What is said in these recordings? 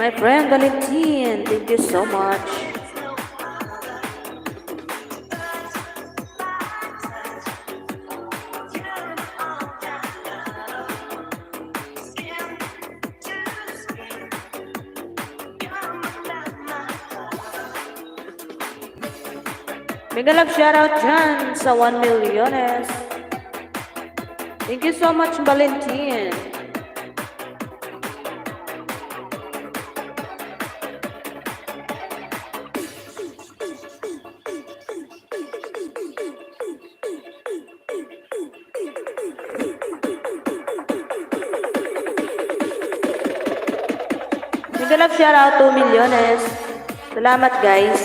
My friend Valentin, thank you so much. Mega love shoutout dyan sa 1 milliones. Thank you so much, Valentin. Mega love shoutout 2 milliones. Salamat, guys.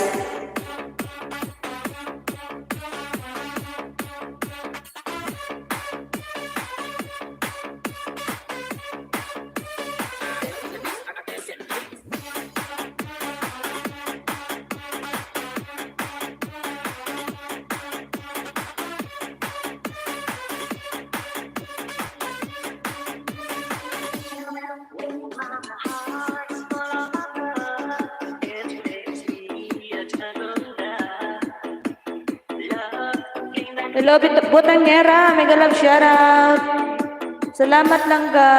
Hello, Butangera. Mega love shoutout. Salamat, Langga.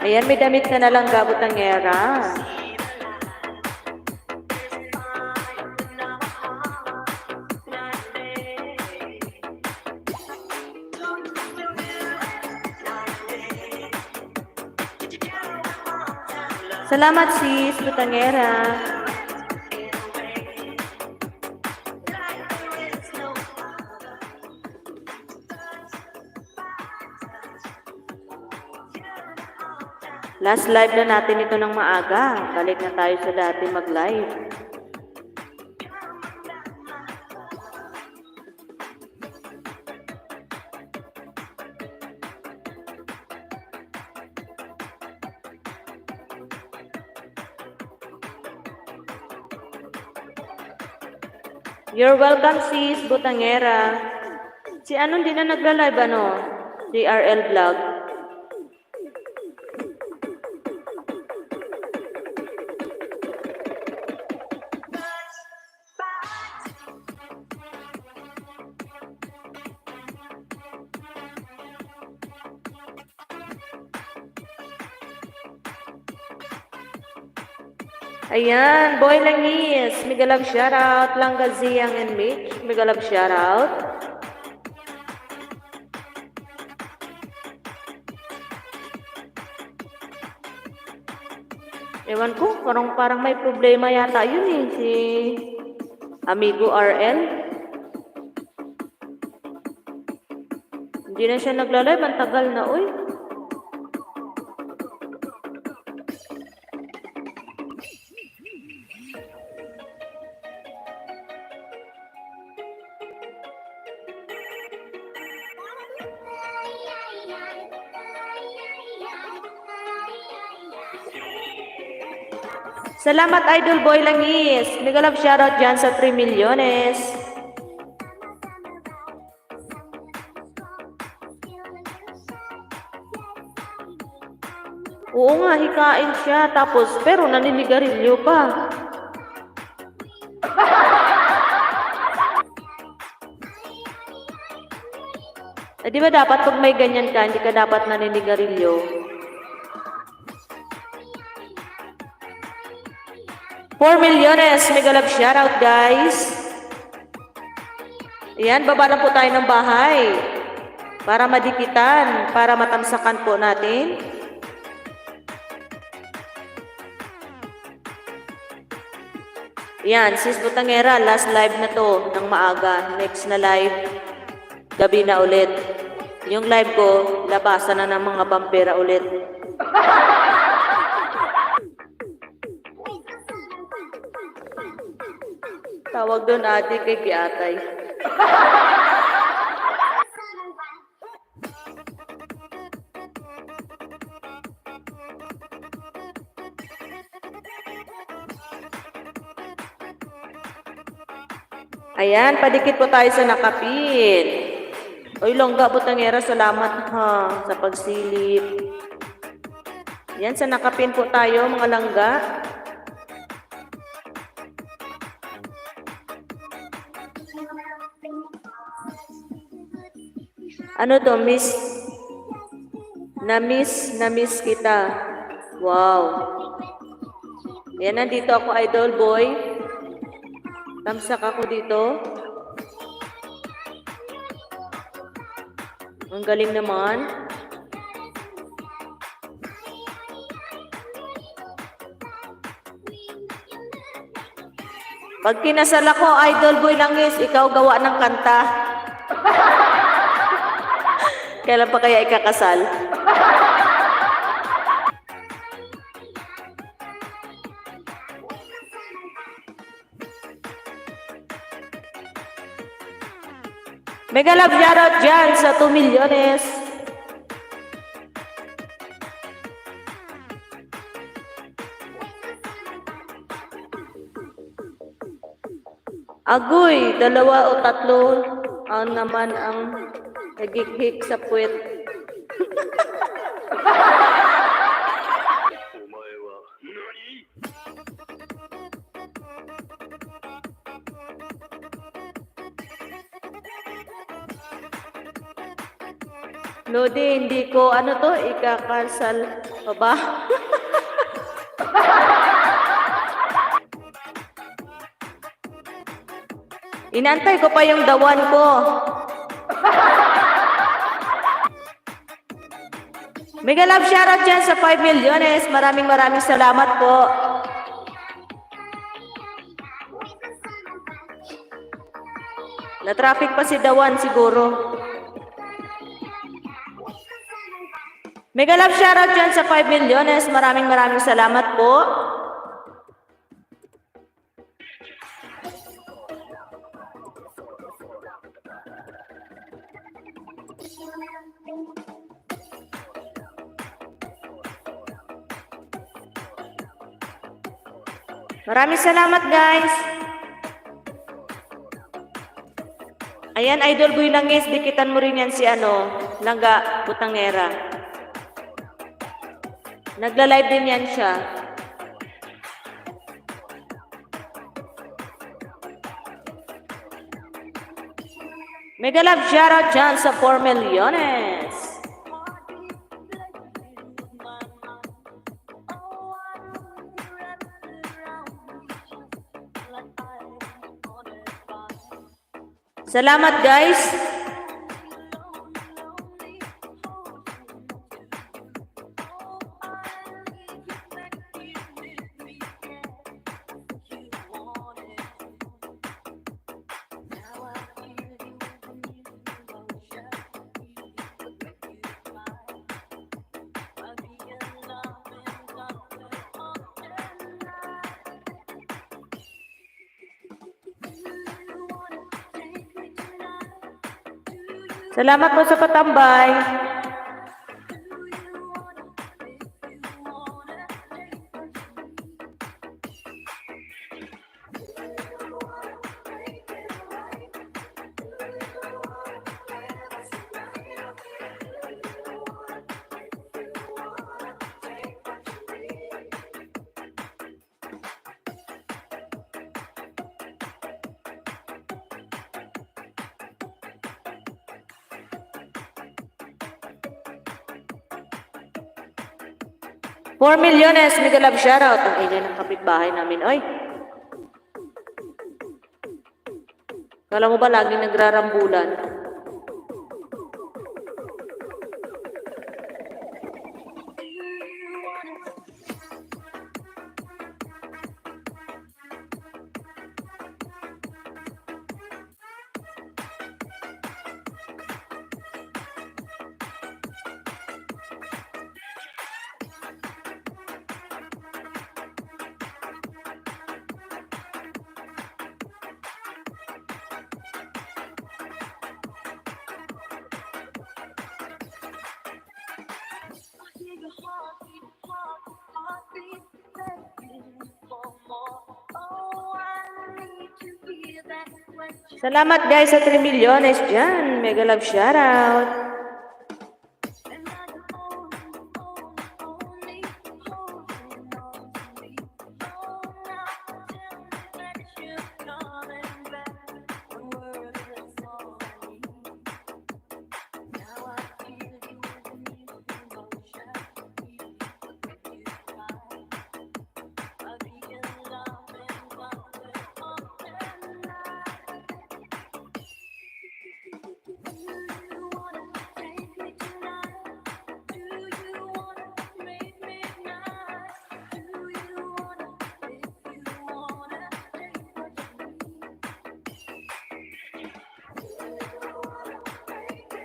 Ayan, may damit ka na, Langga, Butangera. Salamat, sis, Butangera. Last live na natin ito ng maaga. Balik na tayo sa dati mag-live. You're welcome, sis, Butangera. Si ano, hindi na nagla-live, ano? DRL Vlog. Ayan, Boy Langis, mega love shoutout. Langga Ziyang and Mitch, mega love shoutout. Ewan ko, parang may problema yata yun eh, si Amigo RL. Hindi na siya nagla-live, ang tagal na, uy. Salamat, Idol Boy Langis. Mega love shoutout dyan sa 3 milyones. Oo nga, hikain siya. Tapos, pero naninigarilyo pa. Eh, di ba dapat pag may ganyan ka, hindi ka dapat naninigarilyo? 4 milyones, mega love shoutout, guys. Ayan, baba na po tayo ng bahay. Para madikitan, para matamsakan po natin. Ayan, sis Butangera, last live na to ng maaga. Next na live, gabi na ulit. Yung live ko, labasan na ng mga pampera ulit. Tawag doon ate kay Giatay. Ayan, padikit po tayo sa nakapit. Oy, Longga Butangera, salamat ha sa pagsilip. Yan, sa nakapin po tayo, mga langga. Ano to, miss? Na-miss kita. Wow. Yan, nandito ako, idol boy. Tamsak ako dito. Ang galing naman. Pag kinasal ako, idol boy langis, ikaw gawa ng kanta. Kailan pa kaya ikakasal? Mega love shoutout dyan sa 2 milyones. Agoy, 2 o 3 ang naman ang naghighik sa puwet. Lodi, hindi ko, ano to, ikakasal pa ba? Inantay ko pa yung dawan ko. Mega love shoutout dyan sa 5 milyones. Maraming salamat po. Na-traffic pa si dawan siguro. Mega love shoutout dyan sa 5 milyones. Maraming salamat po. Maraming salamat, guys. Ayan, idol boy langis, dikitan mo rin yan si Langga Putangera. Nagla-live din yan siya. Mega love shoutout dyan sa 4 milyones. Salamat, guys. Salamat po sa patambay. $4 milyones, mega love shoutout. Ang ingay ng kapitbahay namin. Oy. Kala mo ba laging nagrarambulan? Salamat guys sa 3 milyones dyan. Mega love shoutout.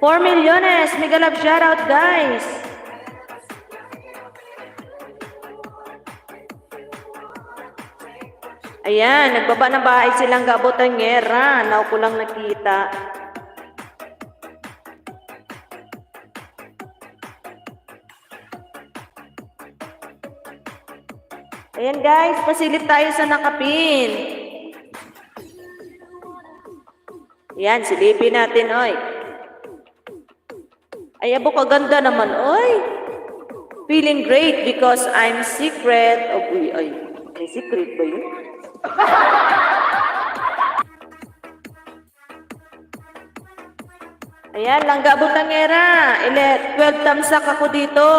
4 milyones. Mega love shoutout, guys. Ayan, nagbaba ng bahay silang Gabotangera. Now ko lang nakita. Ayan guys, pasilip tayo sa nakapin. Ayan, silipin natin, oy. Ay, abo kaganda naman, oy. Feeling great because I'm secret. Oh, uy, ay. May secret ba yun? Ayan, Langga Butangera. 12 tamsak ako dito.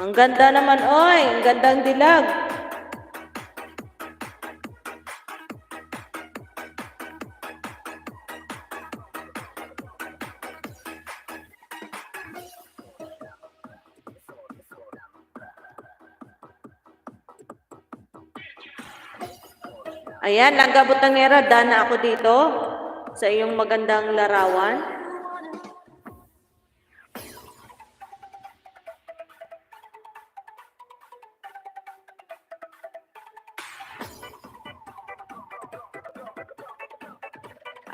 Ang ganda naman, oy. Ang gandang dilag. Ayan, Langga Butangera, dana ako dito sa iyong magandang larawan.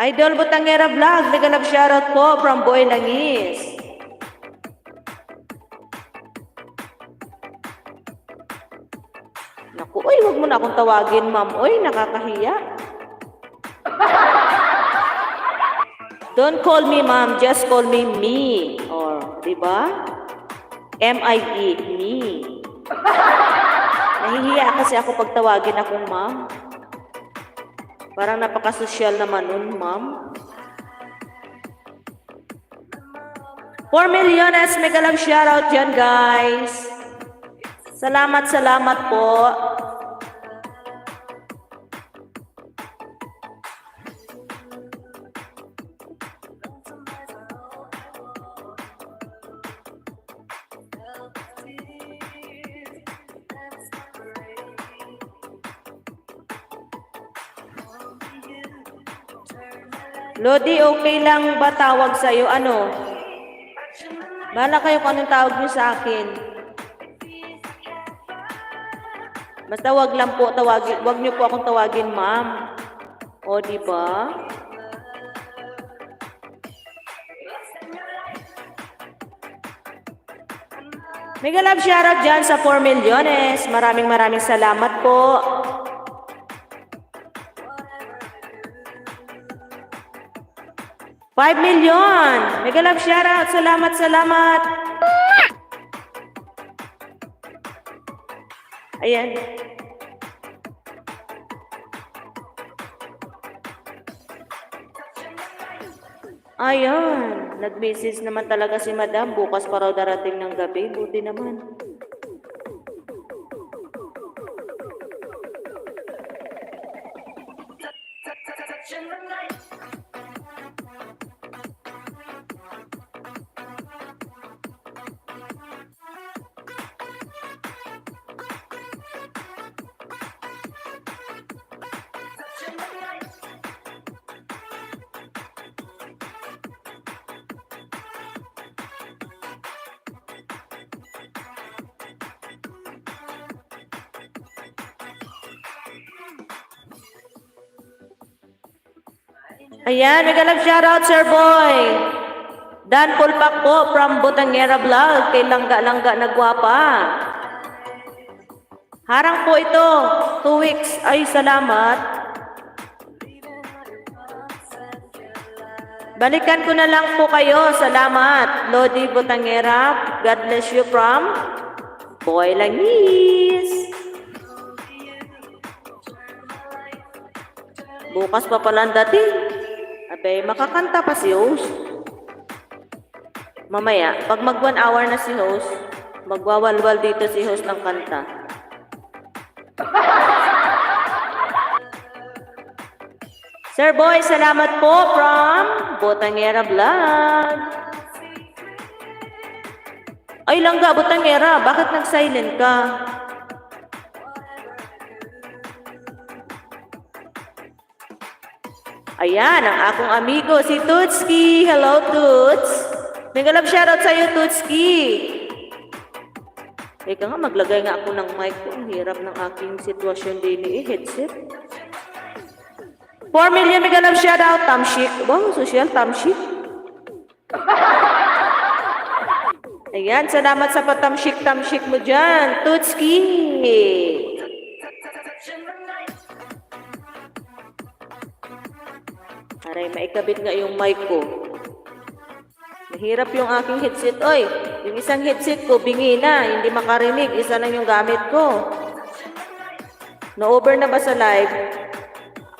Idol Butangera Vlog, naganap shoutout po from Boy Langis. Naku, uy, wag mo na akong tawagin, ma'am. Uy, nakakahiya. Don't call me ma'am, just call me me. Or, di ba? M-I-E, me. Nahihiya kasi ako pag tawagin akong ma'am. Parang napaka-social naman nun, ma'am. 4 milyones, mega love shoutout dyan, guys. Salamat, salamat po. Lodi, okay lang ba tawag sa'yo? Ano? Bahala kayo kung anong tawag niyo sa akin. Basta wag lang po tawagin, wag niyo po akong tawagin, ma'am. O, di ba? Mega love shoutout dyan sa 4 milyones. Maraming salamat po. $5 million. Mega love shoutout. Salamat. Ayan. Ayan. Nag-message naman talaga si madam. Bukas pa raw darating ng gabi. Buti naman. Ayan, mega love shoutout, Sir Boy. Dan Pulpak po from Butangera Vlog. Kay Langga na gwapa. Harang po ito. 2 weeks. Ay, salamat. Balikan ko na lang po kayo. Salamat. Lodi Butangera. God bless you from Boy Langis. Bukas pa pala ang dating. Abay, makakanta pa si host. Mamaya, pag mag 1 hour na si host, magwawalwal dito si host ng kanta. Sir Boy, salamat po from Butangera Vlog. Ay, Langga, Butangera, bakit nag-silent ka? Ayan, ang akong amigo, si Tutski. Hello, Tuts. Mega love shoutout sa'yo, Tutski. Ika nga, maglagay nga ako ng mic ko. Ang hirap ng aking sitwasyon din headset. 4 million mega love shoutout, Tamshik. Wow, social, Tamshik. Ayan, salamat sa patamshik-tamshik mo dyan, Tutski. Aray, maikabit nga yung mic ko. Mahirap yung aking headset. Oy, yung isang headset ko, bingi na. Hindi makarinig. Isa lang yung gamit ko. Na-over na ba sa live?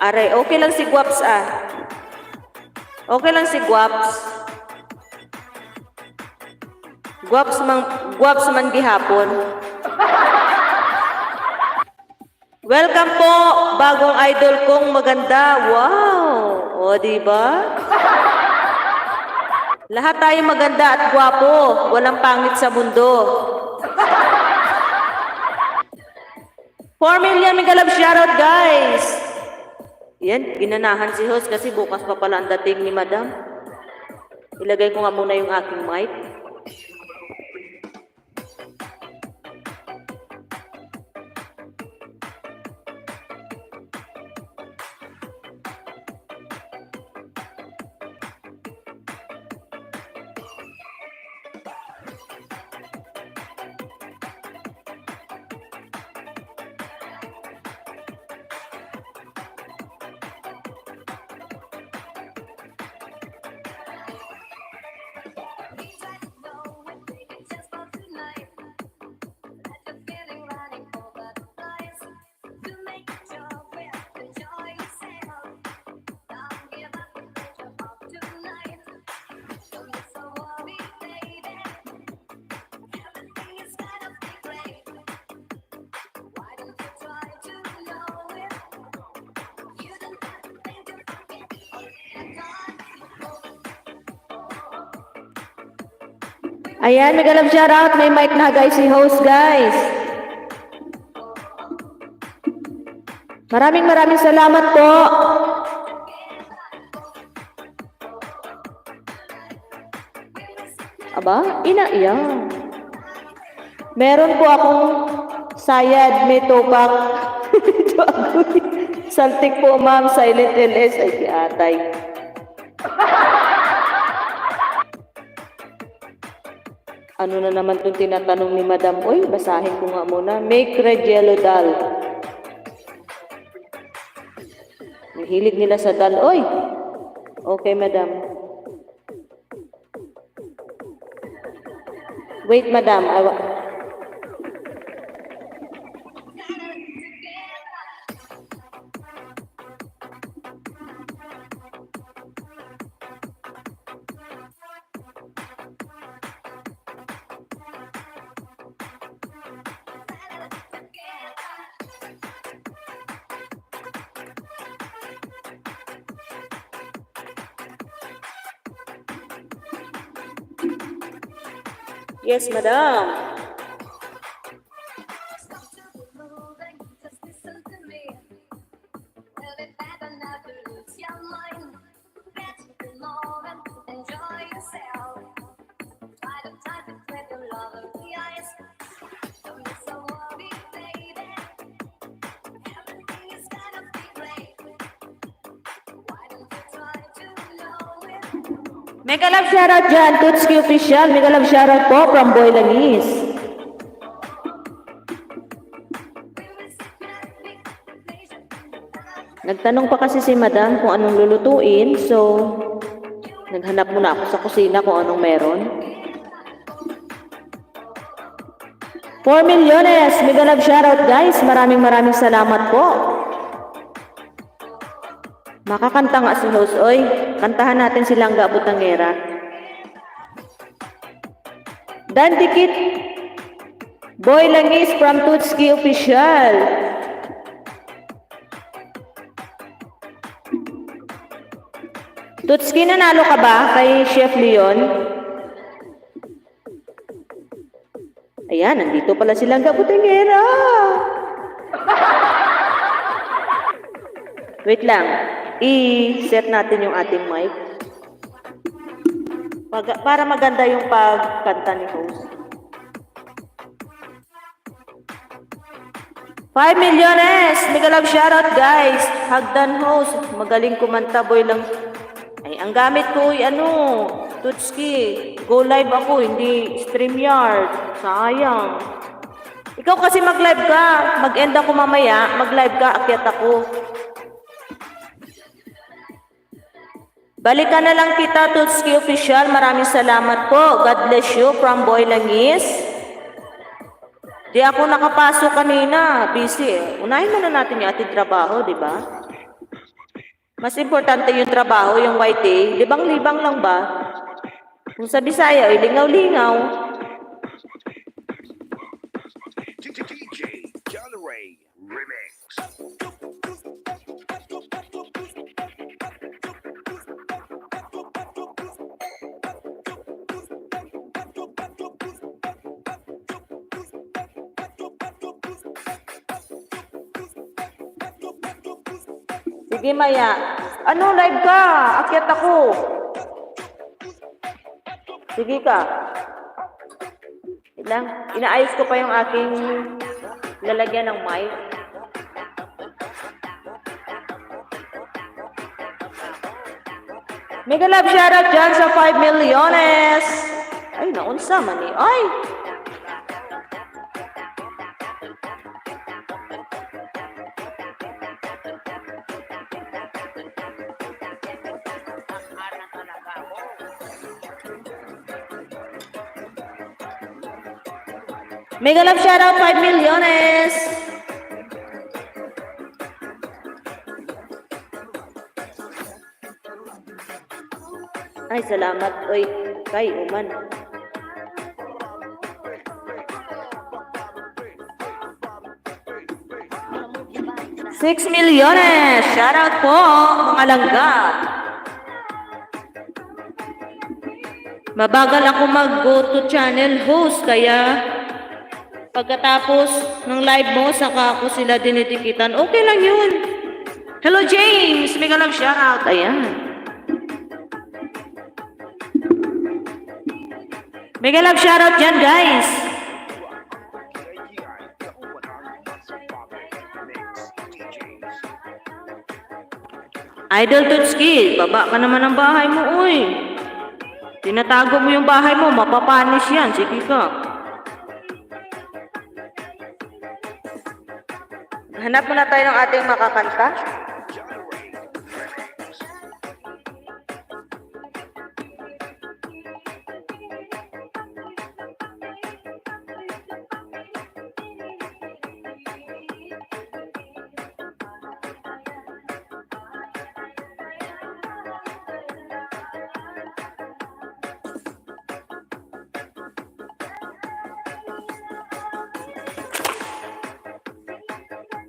Aray, okay lang si Guaps ah. Okay lang si Guaps. Guaps man gihapon. Welcome po, bagong idol kong maganda. Wow! O, diba? Lahat tayo maganda at gwapo. Walang pangit sa mundo. 4 million mega love shoutout, guys! Yan, ginanahan si host kasi bukas pa pala ang dating ni madam. Ilagay ko nga muna yung aking mic. Ayan, mega love shoutout. May mic na guys si host, guys. Maraming salamat po. Aba, iya. Meron po akong sayad, may topak. Saltik po, ma'am. Silent LS. Ay, atay. Ano na naman itong tinatanong ni Madam? Uy, basahin ko nga muna. Make red yellow doll. Nahilig nila sa doll. Uy! Okay, Madam. Wait, Madam. Yes, Madam. Mega love shoutout dyan, Tutski Official. Mega love shoutout po from Boy Langis. Nagtanong pa kasi si Madam kung anong lulutuin, so naghanap muna ako sa kusina kung anong meron. 4 milyones, mega love shoutout guys. Maraming salamat po. Makakanta nga si host. Oy, kantahan natin si Langga Butangera. Dandikit Boy Langis from Tutski Official. Tutski, nanalo ka ba kay Chef Leon? Ayan, nandito pala si Langga Butangera. Wait lang. i-set natin yung ating mic. Para maganda yung pagkanta ni host. 5 milyones! Mega love shoutout guys! Hagdan host, magaling kumanta boy lang. Ay, ang gamit ko ay Tutski. Go live ako, hindi StreamYard. Sayang. Ikaw kasi mag-live ka. Mag-end ako mamaya. Mag-live ka, akyat ako. Balikan na lang kita, Tutski Official. Maraming salamat po. God bless you from Boy Langis. Di ako nakapasok kanina. Busy eh. Unahin muna natin yung ating trabaho, di ba? Mas importante yung trabaho, yung YT. Libang-libang lang ba? Kung sa Bisaya, ay lingaw-lingaw. DJ John Ray Remix. Sige, Maya. Live ka? Akyat ako. Sige ka. Ilang, inaayos ko pa yung aking lalagyan ng mic. Mega love shoutout dyan sa 5 milyones. Ay, naunsa man eh. Ay! Mega love shoutout 5 milyones. Ay, salamat. Oy, kay Uman. $6 milyones. Shoutout po, mga langga. Mabagal ako mag-go to channel host, kaya pagkatapos ng live mo, saka ako sila dinidikitan. Okay lang yun. Hello, James. Mega love shoutout. Ayan. Mega love shoutout dyan, guys. Idol Tutski, baba ka naman ng bahay mo, uy. Tinatago mo yung bahay mo, mapapanis yan. Sige ka. Hanap muna tayo ng ating makakanta.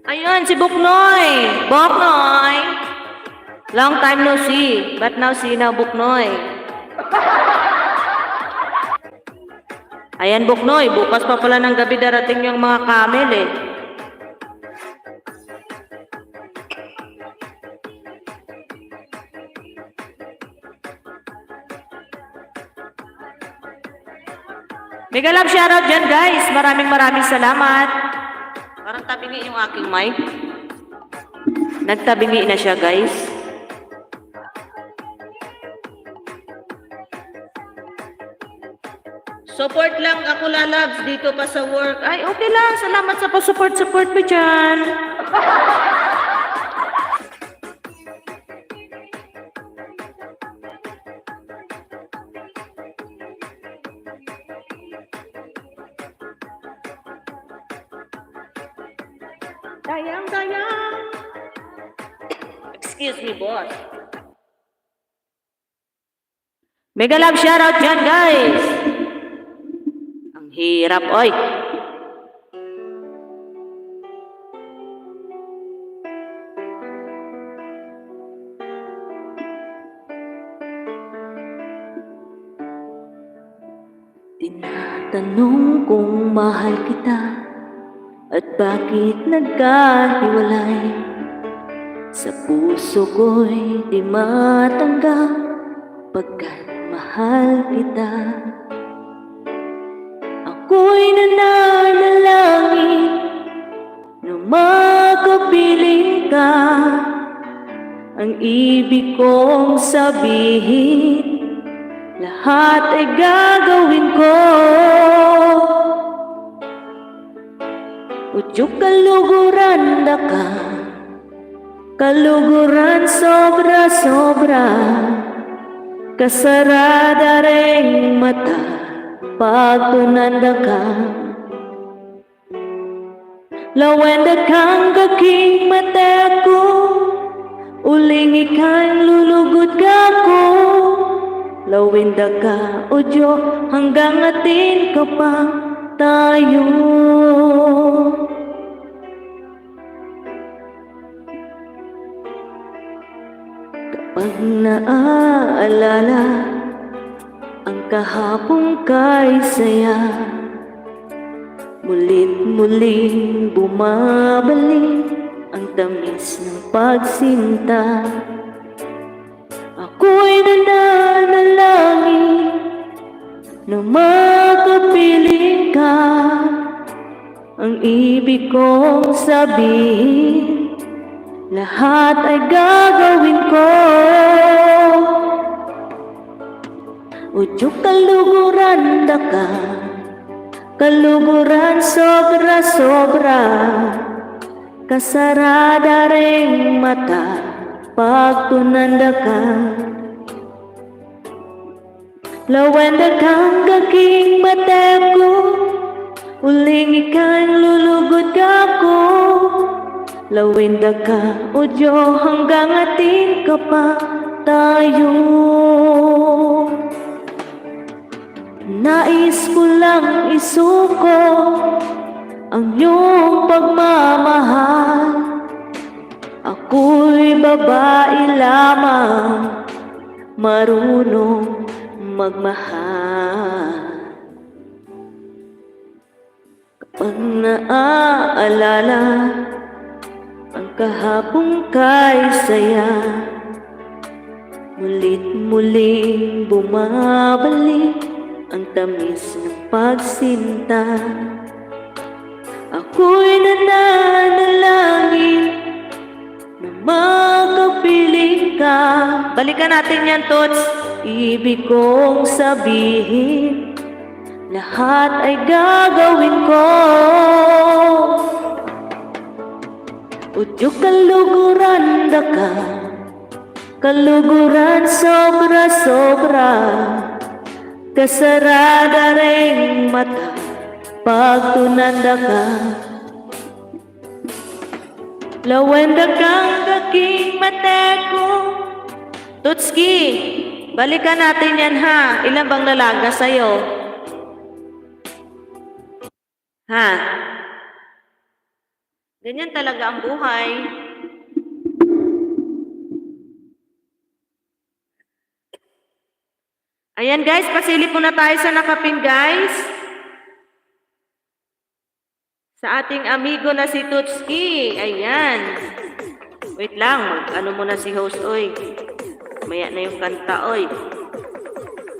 Ayun, si Buknoy. Buknoy. Long time no see. But now see now, Buknoy. Ayan, Buknoy. Bukas pa pala ng gabi darating yung mga camel eh. Mega love shoutout dyan, guys. Maraming salamat. Parang tabingi yung aking mic. Nagtabingi na siya, guys. Support lang ako, lalabs, dito pa sa work. Ay, okay lang. Salamat sa pa-support mo dyan. Dayang. Excuse me, boss. Mega love shoutout dyan, guys. Ang hirap, oy. Tinatanong kung mahal kita at bakit nagkahiwalay. Sa puso ko'y di matanggap pagkat mahal kita. Ako'y nananalangin na makapiling ka. Ang ibig kong sabihin, lahat ay gagawin ko. Udyok kaluguran da ka, kaluguran sobra-sobra. Kasarada ring mata pag tunanda ka. Lawenda kang kaking mata ko, uling ikang lulugod ka ko. Lawenda ka, o Diyo, hanggang atin ka pa tayo. Kapag naaalala ang kahapong kay saya, mulit-muling bumabalik ang tamis ng pagsinta. Ako'y nananalangin na makapiling ka. Ang ibig kong sabihin, lahat ay gagawin ko. Udyok kaluguran da ka, kaluguran sobra-sobra. Kasarada ring mata pag tunanda ka. Lawenda kang kaking mata ko, uling ikang lulugod ka ko. Lawenda ka, o Diyo, hanggang atin ka pa tayo. Nais ko lang isuko ang iyong pagmamahal. Ako'y babae lamang, marunong magmahal. Kapag naaalala ang kahapong kay saya, mulit-muling bumabalik ang tamis ng pagsinta. Ako'y nananalangin na makapiling ka. Balikan natin yan, Tots. Ibig kong sabihin, lahat ay gagawin ko. Udyok kaluguran da ka, kaluguran sobra-sobra. Kasarada ring mata pag tunanda ka. Lawenda kang kaking mata ko. Tutski, balikan natin yan ha. Ilan bang nalaga sa'yo? Ha? Ganyan talaga ang buhay. Ayan guys, pasilip muna tayo sa nakapin guys. Sa ating amigo na si Tutski. Ayan. Wait lang, ano muna si host, oy. Maya na yung kanta, oy.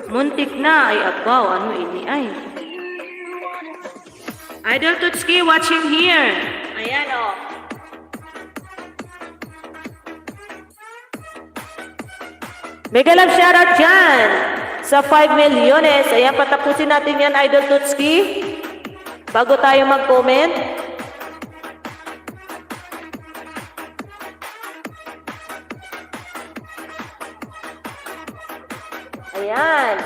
Muntik na, ay abaw, ano ini, ay. Idol Tutski, watch him here. Ayan, oh. Mega love shoutout dyan sa 5 milyones. Ayan, patapusin natin yan, Idol Tutski. Bago tayo mag-comment. Ayan.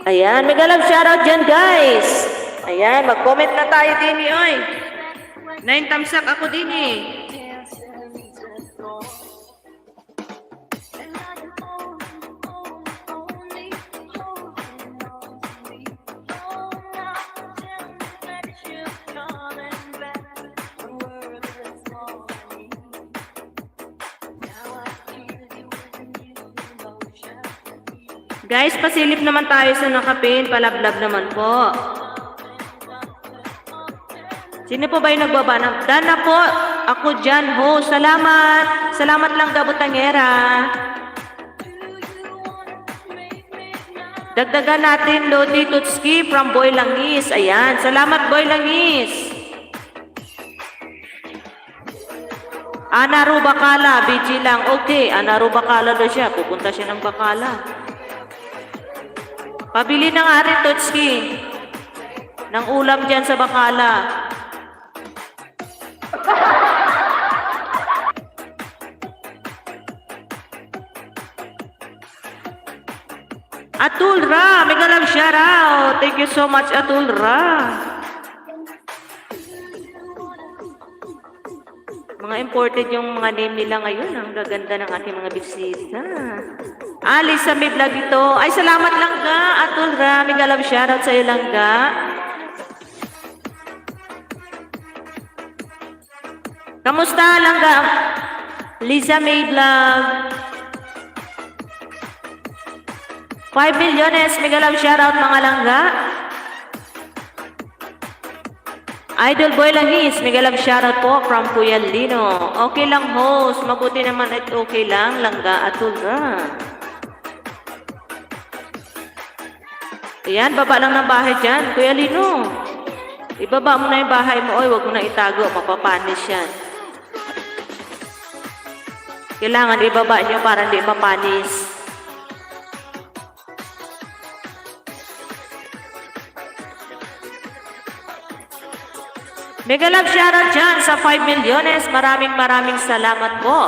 Ayan, mega love shoutout dyan, guys. Ayan, mag-comment na tayo din, oy. 9 thumbs up ako din, eh. Guys, pasilip naman tayo sa nakapin. Palablab naman po. Sino po ba yung nagbaba ng... Dana po, ako dyan, ho. Salamat. Salamat lang, Gabutangera. Dagdagan natin, Lodi Tutski from Boy Langis. Ayan, salamat, Boy Langis. Ana Rubakala, BG lang. Okay, Ana Rubakala daw siya. Pupunta siya ng Bakala. Pabili na nga rin, Tutski, ng ulam dyan sa Bakala. Atulra, mega love shout out. Thank you so much, Atulra. Mga imported yung mga name nila ngayon. Ang gaganda ng ating mga bisita. Alice sa may vlog ito. Ay, salamat lang ga, Atulra. Mega love shout out sa'yo lang ga. Kamusta lang ga? Lisa May vlog. 5 milyones, mega love shoutout mga langga. Idol Boy Langis, mega love shoutout po from Kuya Lino. Okay lang host, mabuti naman at okay lang, langga at tulra. Ayan, baba lang ng bahay dyan, Kuya Lino. Ibaba mo na yung bahay mo, oy, wag mo na itago, mapapanis yan. Kailangan ibaba nyo para hindi mapanis. Mega love shoutout dyan sa 5 milyones. Maraming salamat po.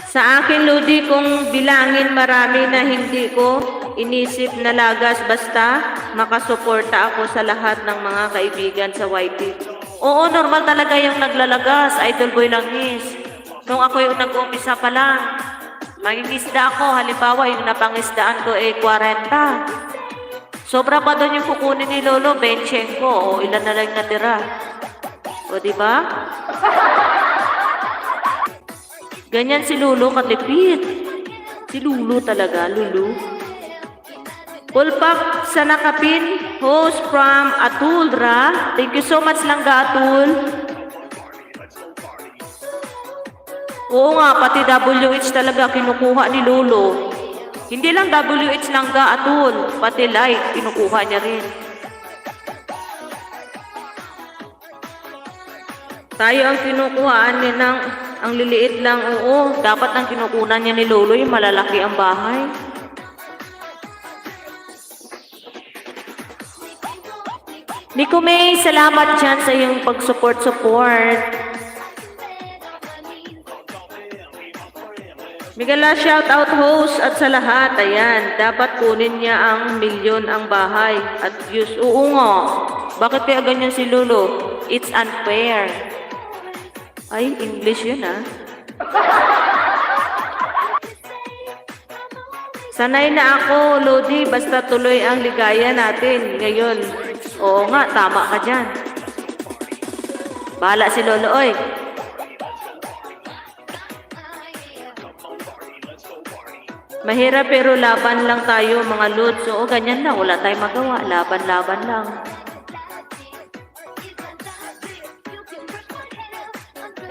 Sa akin, Lodi, kung bilangin marami na hindi ko inisip na lagas basta makasuporta ako sa lahat ng mga kaibigan sa YT. Oo, normal talaga yung naglalagas, Idol Boy Langis. Nung ako yung nag-umpisa pa lang, mangingisda ako, halimbawa yung napangisdaan ko 40. Sobra pa doon yung kukunin ni Lolo, 20 ko, o ilan na lang natira. O diba? Ganyan si Lulu katipid. Si Lulu talaga, Lulu. Pulpak sa nakapin, host from Atulra. Thank you so much lang ga, Atul. Oo nga, pati WH talaga kinukuha ni Lolo. Hindi lang WH lang ga, Atul. Pati light, kinukuha niya rin. Tayo ang kinukuhaan niya ng ang liliit lang. Oo, dapat ang kinukunan niya ni Lolo yung malalaki ang bahay. Nico May, salamat dyan sa iyong pag-support. Migala shout out host at sa lahat. Ayan, dapat kunin niya ang milyon ang bahay at views. Oo nga. Bakit kaya ganyan si Lolo? It's unfair. Ay, English yun ah. Sanay na ako, Lodi, basta tuloy ang ligaya natin ngayon. Oo nga, tama ka dyan. Bahala si Lolo, oy. Mahirap pero laban lang tayo mga lods. Oo, ganyan lang. Wala tayong magawa. Laban lang.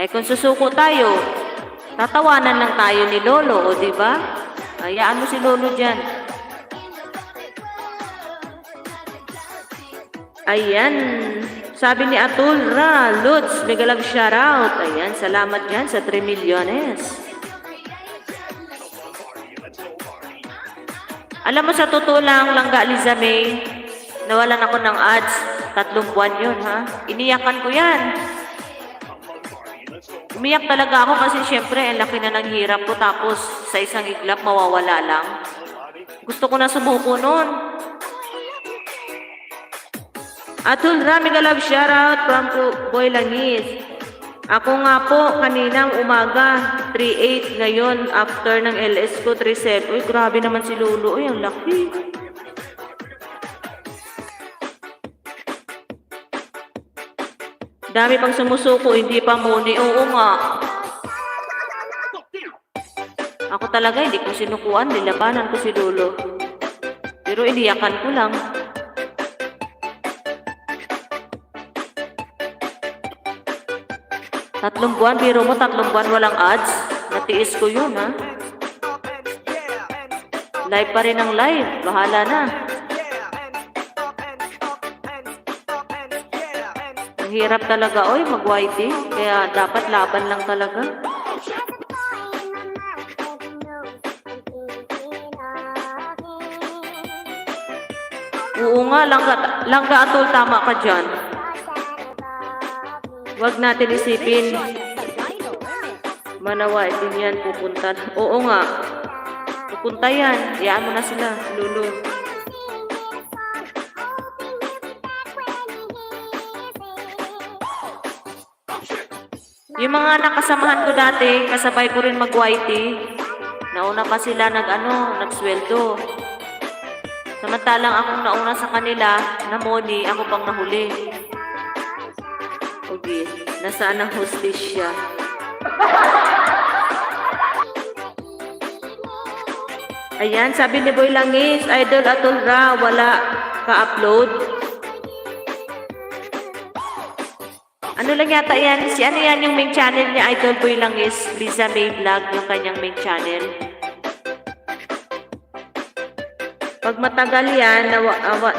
Eh kung susuko tayo, tatawanan lang tayo ni Lolo, o diba? Hayaan mo si Lolo dyan. Ayan. Sabi ni Atulra, Lods, mega love shoutout. Ayan, salamat dyan sa 3 milyones. Alam mo, sa totoo lang, langga Liza May, nawalan ako ng ads. 3 buwan yun, ha? Iniyakan ko yan. Umiyak talaga ako kasi syempre, ang laki na ng hirap ko. Tapos, sa isang iglap, mawawala lang. Gusto ko na sumuko nun. Atul Rami Galab shoutout from Boy Langis. Ako nga po, kaninang umaga, 3.8. Ngayon, after ng LS ko, 3.7. Uy, grabe naman si Lolo. Uy, ang laki. Dami pang sumusuko, hindi pa muni. Oo nga. Ako talaga, hindi ko sinukuan, nilabanan ko si Lolo. Pero iniyakan ko lang. Tatlong buwan, biro mo, 3 buwan walang ads. Natiis ko yun, ha? Live pa rin ang live. Bahala na. Ang hirap talaga, oy, mag-YT. Kaya dapat laban lang talaga. Oo nga, langga atol, tama ka dyan. Huwag natin isipin. Manawa, din yan pupunta. Oo nga. Pupunta yan. Iyaan mo na sila, Lulu. Yung mga nakasamahan ko dati, kasabay ko rin mag-YT. Nauna pa sila nagsweldo. Samantalang akong nauna sa kanila, na money, ako pang nahuli. Okay, nasaan ang hostess siya? Ayan, sabi ni Boy Langis, Idol Atol Ra, wala ka-upload. Ano lang yata yan? Ano yan yung main channel ni Idol Boy Langis? Lisa May Vlog, yung kanyang main channel. Pag matagal yan,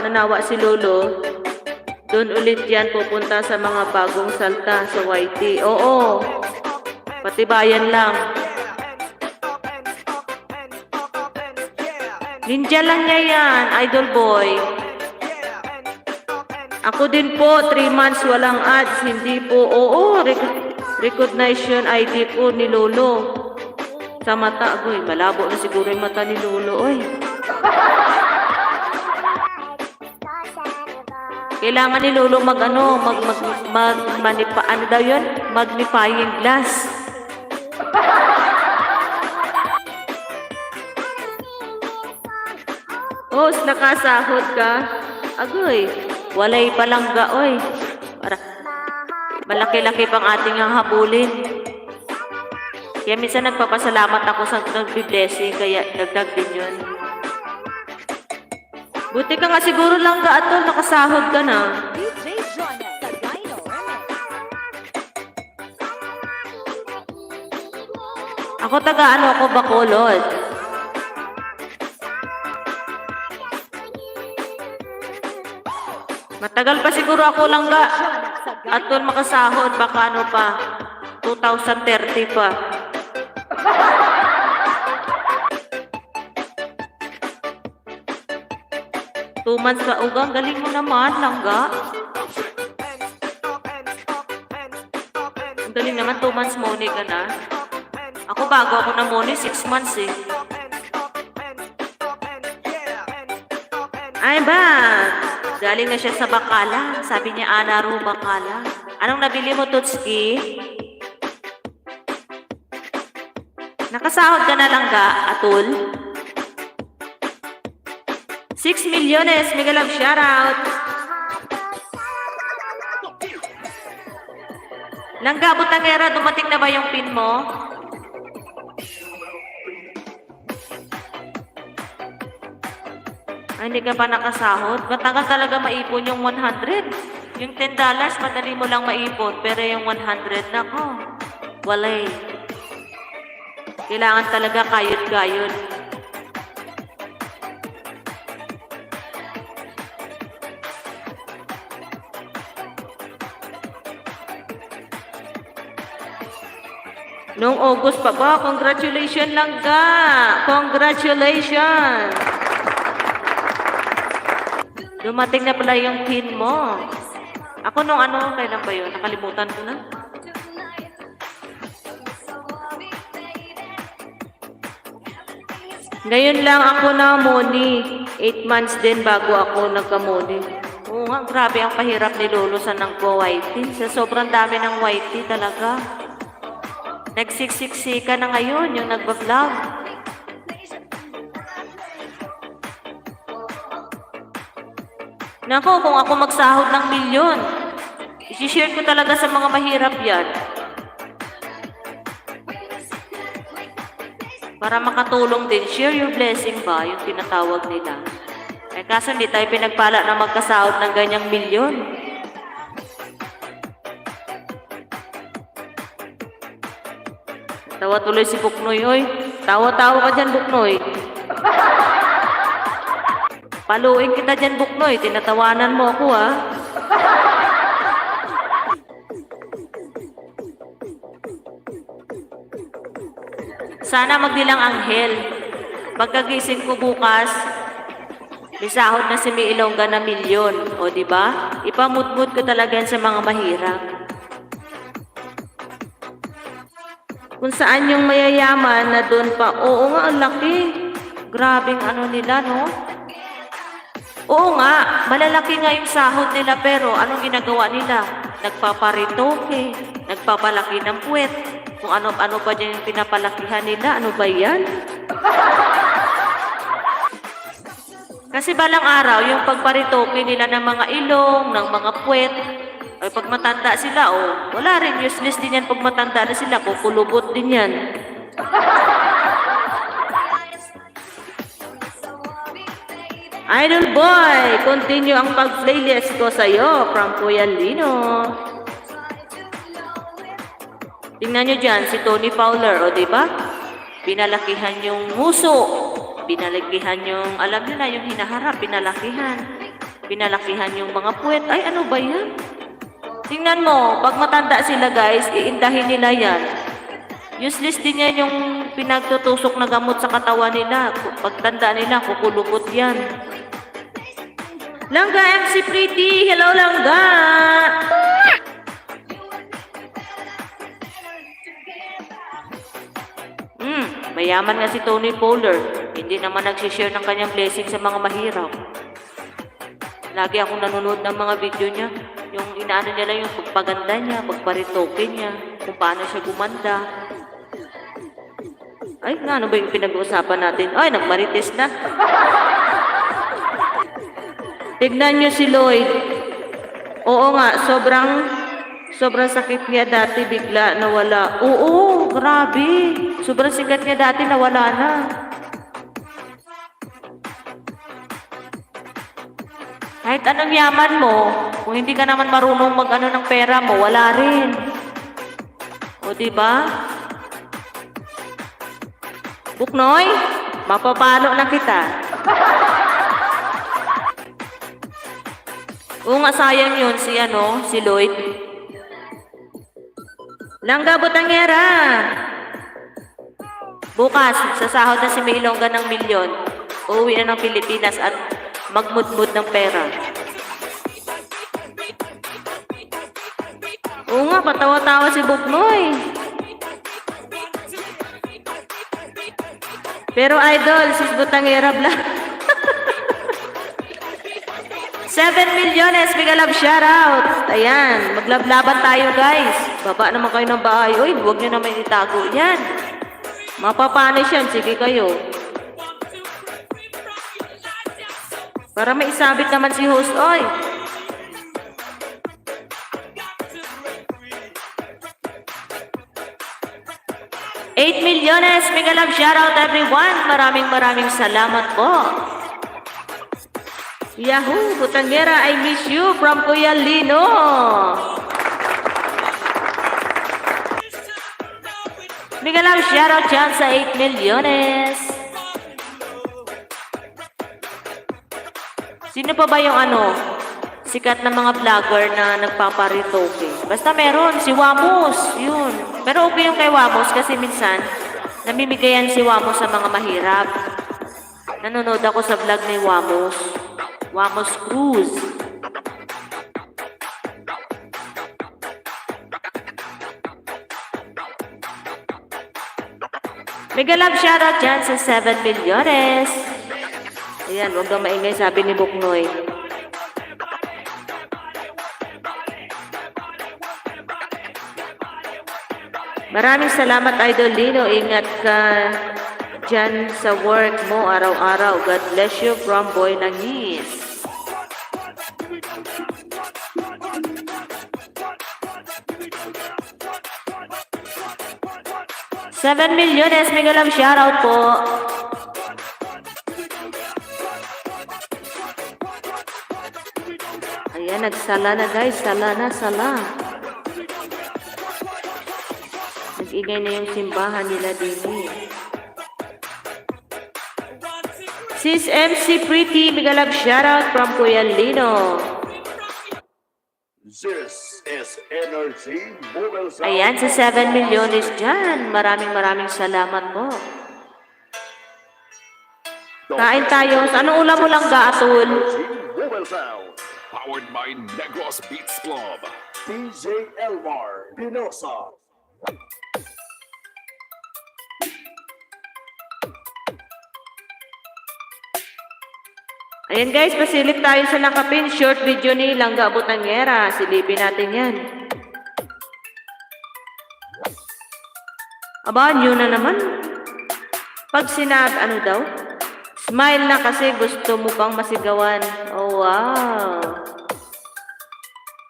nanawa si Lolo, doon ulit yan pupunta sa mga bagong salta sa YT. Oo, patibayan lang. Ninja lang niya yan, Idol Boy. Ako din po, 3 months walang ads, hindi po. Oo, recognition ID po ni Lolo. Sa mata, agoy, malabo na siguro yung mata ni Lolo, oy. Kailangan ni Lolo magnifying glass. Oh, nakasahod ka. Agoy, walay palangga, oy. Para malaki-laki pang ating ang habulin. Kaya minsan nagpapasalamat ako sa nagbi-blessing, kaya dagdag din yun. Buti ka nga siguro lang ka atol, nakasahod ka na. Ako ako Bacolod. Matagal pa siguro ako lang ka atol makasahod, baka pa, 2030 pa. Two months ka, ugang, galing mo naman, langga. Ang galing naman, 2 months money ka na. Ako bago ako na money, 6 months eh. I'm back! Galing na siya sa Bacala. Sabi niya, Ana Ru, Bacala. Anong nabili mo, Tutski? Nakasahod ka na langga, atul? 6 milyones, mega love shoutout. Langga, Butangera, dumating na ba yung pin mo? Ay, hindi ka pa nakasahod? Matagal talaga maipon yung 100. Yung $10, madali mo lang maipon. Pero yung 100, nako, walay. Kailangan talaga kayod-kayod. Noong August pa ba? Congratulations lang ka! Congratulations! Dumating na pala yung pin mo. Ako nung kailan ba yun? Nakalimutan ko na. Ngayon lang ako na money. 8 months din bago ako nagka-money. Oo nga, grabe ang pahirap ni Lolo sa nagpo-YT. Sa sobrang dami ng YT talaga. Nagsiksika na ngayon yung nagba-vlog. Nako, kung ako magsahod ng milyon, i-share ko talaga sa mga mahirap yan. Para makatulong din, share your blessing ba, yung tinatawag nila. Eh kaso hindi tayo pinagpala na magkasahod ng ganyang milyon. Tawa tuloy si Buknoy, oy. Tawa-tawa ka dyan, Buknoy. Paluin kita dyan, Buknoy. Tinatawanan mo ako, ha. Sana magdilang anghel. Pagkagising ko bukas, may sahod na si May Ilongga na milyon. O, di ba? Ipamutmut ko talaga yan sa mga mahirap. Kung saan yung mayayaman na doon pa, oo nga, ang laki. Grabing ano nila, no? Oo nga, malalaki nga yung sahod nila, pero anong ginagawa nila? Nagpaparitoke, nagpapalaki ng puwet. Kung ano-ano pa dyan yung pinapalakihan nila, ano ba yan? Kasi balang araw, yung pagparitoke nila ng mga ilong, ng mga puwet, ay pag matanda sila, wala rin, useless din yan pag matanda na sila, kukulubot din yan. Idol Boy, continue ang pag-playlist ko sa'yo from Kuya Lino. Tingnan nyo dyan, si Tony Fowler, o diba? Pinalakihan yung muso, pinalakihan yung, alam nyo na, yung hinaharap, pinalakihan. Pinalakihan yung mga puwet, ay ano ba yan? Tingnan mo, pag matanda sila guys, iindahin nila yan. Useless din yan yung pinagtutusok na gamot sa katawan nila. Pagtanda nila, kukulubot yan. Langga MC Pretty, hello Langga! Mayaman nga si Tony Fowler. Hindi naman nagsishare ng kanyang blessing sa mga mahirap. Lagi akong nanonood ng mga video niya. Yung inaano niya lang yung pagpaganda niya, pagparitoke niya, kung paano siya gumanda. Ay, ano ba yung pinag-uusapan natin? Ay, nagmarites na. Tignan niyo si Lloyd. Oo nga, sobrang sakit niya dati, bigla nawala. Oo, grabe. Sobrang sikat niya dati, nawala na. Kahit anong yaman mo, kung hindi ka naman marunong mag-ano ng pera mo, wala rin. O, diba? Buknoy, mapapalo na kita. Oo nga, sayang yun si Lloyd. Langga Butangera. Bukas, sasahod na si May Ilongga ng milyon. Uuwi na ng Pilipinas at magmudmud ng pera. Oo nga, patawa-tawa si Buknoy. Pero idol, sis Butangera vlog. 7 milyones, mega love shoutout. Ayan, maglablaban tayo guys. Baba naman kayo ng bahay. Uy, huwag nyo naman itago yan. Mapapanis yan, sige kayo. Para may isabit naman si host, oy. $8 milyones, mega love shoutout everyone. Maraming salamat po. Yahoo! Butangera, I miss you from Kuya Lino. Mega love shoutout dyan sa 8 milyones. Sino pa ba yung sikat na mga vlogger na nagpaparitoke? Basta meron, si Wamos, yun. Pero okay yung kay Wamos kasi minsan, namimigayan si Wamos sa mga mahirap. Nanonood ako sa vlog ni Wamos. Wamos Cruz. Mega love shoutout dyan sa 7 milyones. Ayan, huwag daw maingay, sabi ni Buknoy. Maraming salamat, Idol Lino. Ingat ka dyan sa work mo araw-araw. God bless you from Boy Langis. 7 milyones, mega love shoutout po. Ayan, nagsala na guys. Sala na, sala. Nag-ingay na yung simbahan nila din. Sis MC Pretty, mega love shoutout from Kuya Lino. This is Energy Mobile Sound. Ayan, sa 7 milyones dyan. Maraming salamat po. Kain tayo. Anong ulam mo lang ga, Atul? Energy Mobile Sound. Powered by Negros Beats Club. DJ Elmar Pinosa. Ayan guys, pasilip tayo sa nakapin. Short video ni Langga Butangera. Silipin natin yan. Aba, nyo na naman. Pag sinabi, ano daw? Smile na kasi gusto mo pang masigawan. Oh, wow.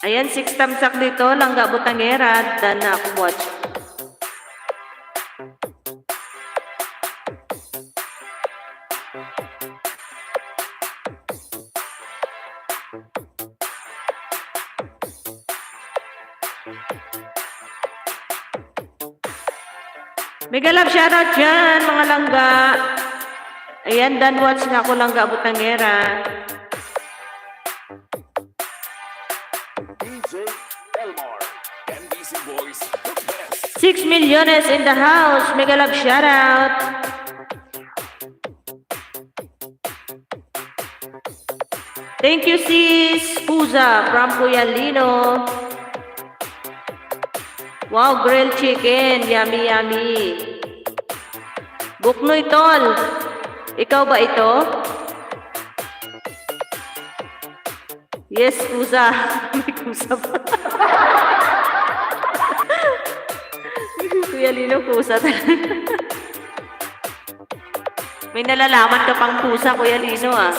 Ayan, 6 tamsak dito. Langga Butangera. Dan na ako watch. Mega love shoutout dyan, mga langga. Ayan, dan watch na ako Langga Butangera. DJ Elmar. NBC Boys, the best. 6 milyones in the house. Mega love shoutout. Thank you, sis Puza from Kuya Lino. Wow, grilled chicken. Yummy, yummy. Buknoy tol. Ikaw ba ito? Yes, kusa. May kusa pa. Kuya Lino, kusa talaga. May nalalaman ka pang kusa, Kuya Lino, ah.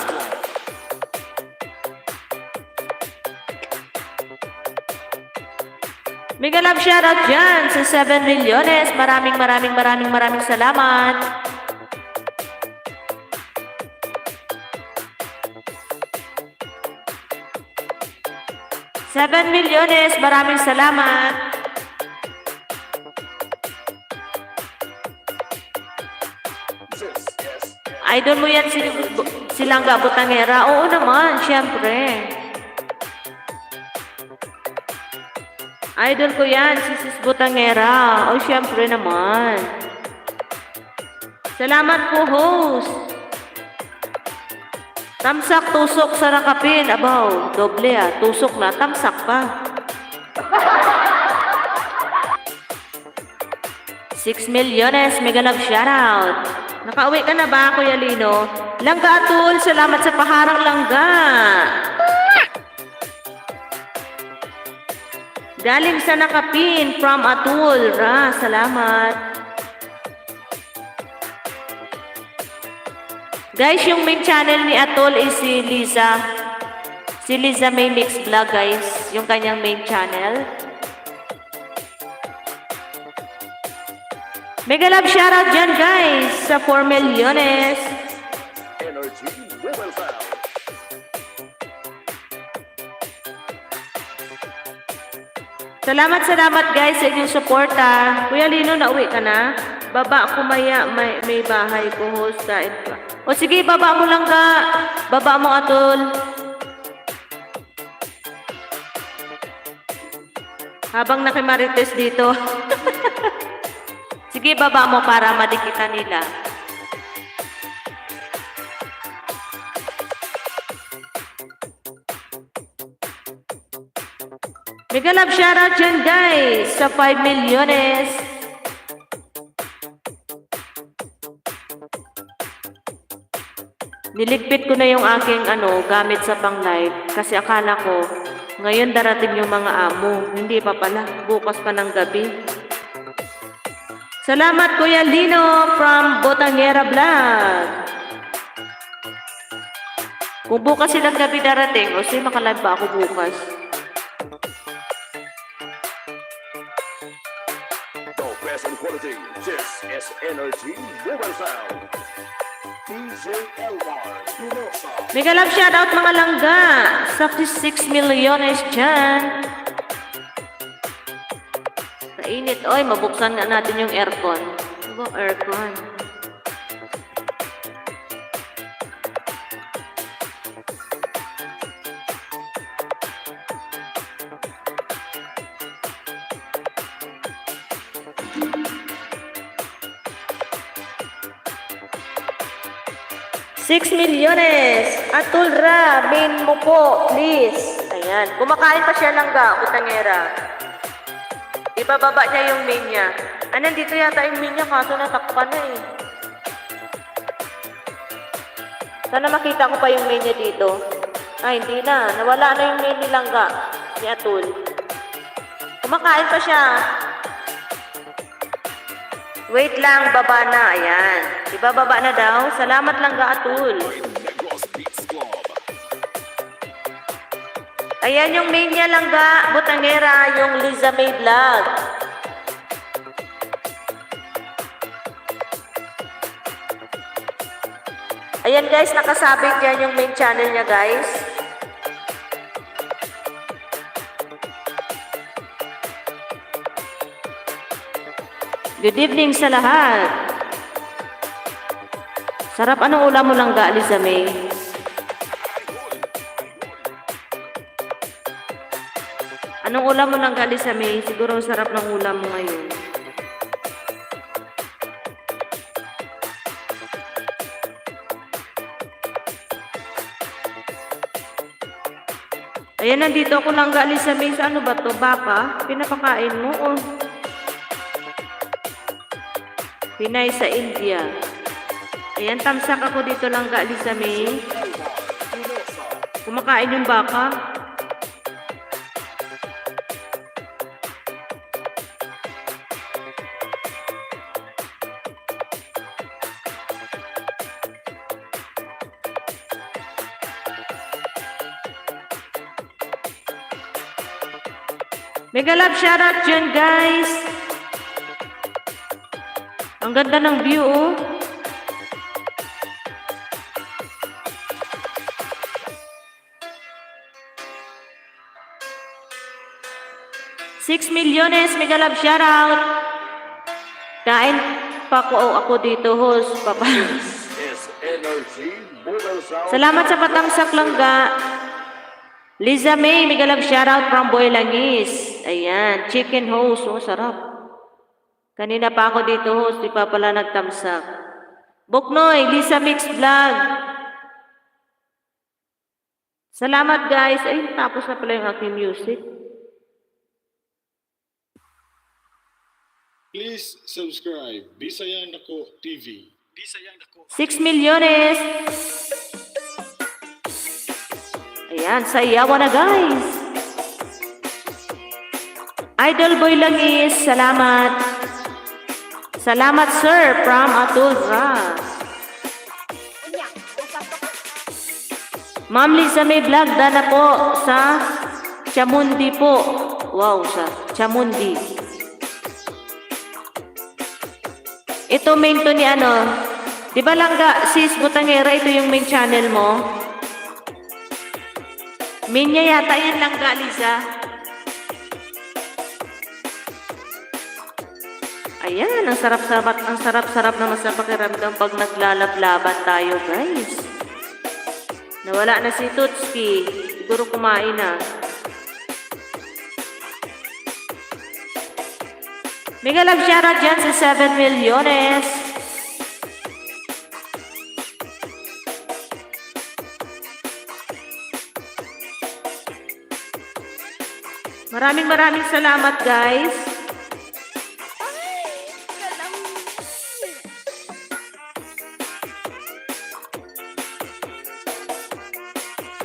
Mega love shoutout dyan sa 7 milyones. Maraming salamat. Seven milyones, maraming salamat. Idol mo yan si Langga Butangera? Oo naman, syempre. Idol ko yan, si Sis Butangera. O, syempre naman. Salamat po, host. Tamsak, tusok sa nakapin. Abaw, doble ah. Tusok na, tamsak pa. 6 milyones, mega love shoutout. Nakauwi ka na ba, Kuya Lino? Langga Atul, salamat sa paharang langga. Galing sa nakapin from Atul. Salamat. Guys, yung main channel ni Atul is si Liza. Si Liza May Mix Vlog, guys. Yung kanyang main channel. Mega love shoutout dyan, guys. Sa 4 milyones. Energy Mobile Sound. Salamat guys sa inyong suporta. Kuya Lino, nauwi ka na? Baba ako maya, may bahay ko host kain pa. O sige, baba mo lang ka. Baba mo, Atul. Habang nakimarites dito. Sige, baba mo para madikitan nila. Mega love shoutout dyan, guys, sa 5 milyones. Niligpit ko na yung aking gamit sa pang-live kasi akala ko ngayon darating yung mga amo. Hindi pa pala, bukas pa ng gabi. Salamat, Kuya Lino from Botangera Vlog. Kung bukas silang gabi darating, o sige, makalive ba ako bukas? The best in quality Energy. This is Energy Women Sound. DJ Elmar Pinosa. Mega love shoutout mga langga. Sa 6 milyones dyan. Kainit. Oy, mabuksan nga natin yung aircon. Ano bang aircon? Six milyones. Atul Ra, main mo po, please. Ayan. Kumakain pa siya langga, butangera. Ibababa niya yung main niya. Ah, nandito yata yung main niya, kaso natakpan na eh. Sana makita ko pa yung main niya dito. Ah, hindi na. Nawala na yung main ni langga, ni Atul. Kumakain pa siya. Wait lang, baba na. Ayan. Ibababa na daw. Salamat langga, Atul. Negros Beats Club. Ayan yung main niya langga, butangera, yung Liza May Vlog. Ayan guys, nakasabit yan yung main channel niya guys. Good evening sa lahat. Sarap, anong ulam mo langga, Liza May? Anong ulam mo langga, Liza May? Siguro sarap ng ulam mo ngayon. Ayan, nandito ako langga, Liza May. Sa ano ba to? Baka? Pinapakain mo? O Pinay sa India. Ayan, tamsak ako dito langga, Liza May. Kumakain yung baka. Mega love shoutout dyan, guys. Ang ganda ng view, oh. $6 milyones, mega love shoutout. Kain pa ako dito, host. Papa. This is Energy Women Sound. Salamat sa patangsak langga. Liza May, mega love shoutout from Boy Langis. Ayan, chicken host. Oh, sarap. Kanina pa ako dito, host. Di pa pala nagtamsak. Buknoy, Lisa Mix Vlog. Salamat, guys. Ay, tapos na pala yung aking music. Please subscribe Bisaya Nako TV. Bisaya Nako. 6 milyones. Ayan, sayawan na guys. Idol Boy Langis, salamat. Salamat sir, from Atul Ra. Ma'am Liza May Vlog, dana po sa Chamundi po. Wow, sa Chamundi. Ito main to ni ano. Di ba langga, sis Butangera, ito yung main channel mo? Main niya yata yan langga, Liza. Ayan, ang sarap-sarap naman sa pakiramdam pag naglalablaban tayo, guys. Nawala na si Tutski. Siguro kumain na. Mega love shoutout dyan sa 7 milyones. Maraming salamat, guys.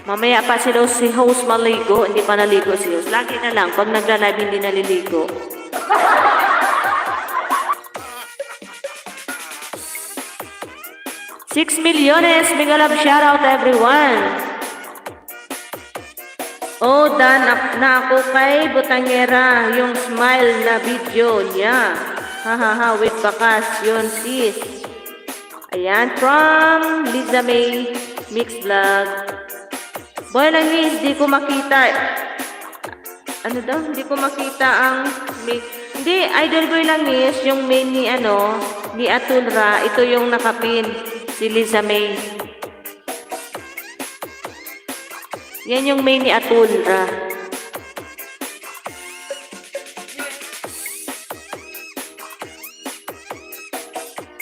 Mamaya pa si host maligo, hindi pa naligo si host. Lagi na lang, pag nagla-live hindi naliligo. $6 milyones, mega love shoutout everyone. Oh, na ako kay Butangera, yung smile na video niya. Ha, with bakas. Yun, sis. Ayan, from Liza May Mix Vlog. Boy Langis, di ko makita. Ano daw? Hindi ko makita ang main. Hindi, Idol Boy Langis, yung main ni ni Atulra. Ito yung nakapin. Si Liza May. Yan yung main ni Atulra.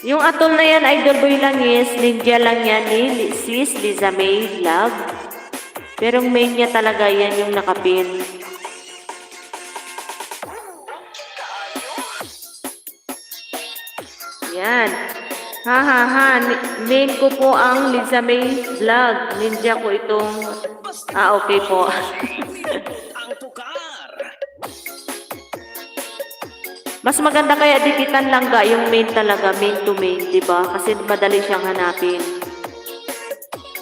Yung Atul na yan, Idol Boy Langis, ninja lang yan ni Sis Liza May Vlog. Pero yung main niya talaga yan yung nakapin. Yan. Ha. Main ko po ang Liza May Vlog. Ninja ko itong... okay po. Mas maganda kaya dikitan lang ga yung main talaga, main to main, di ba? Kasi madali siyang hanapin.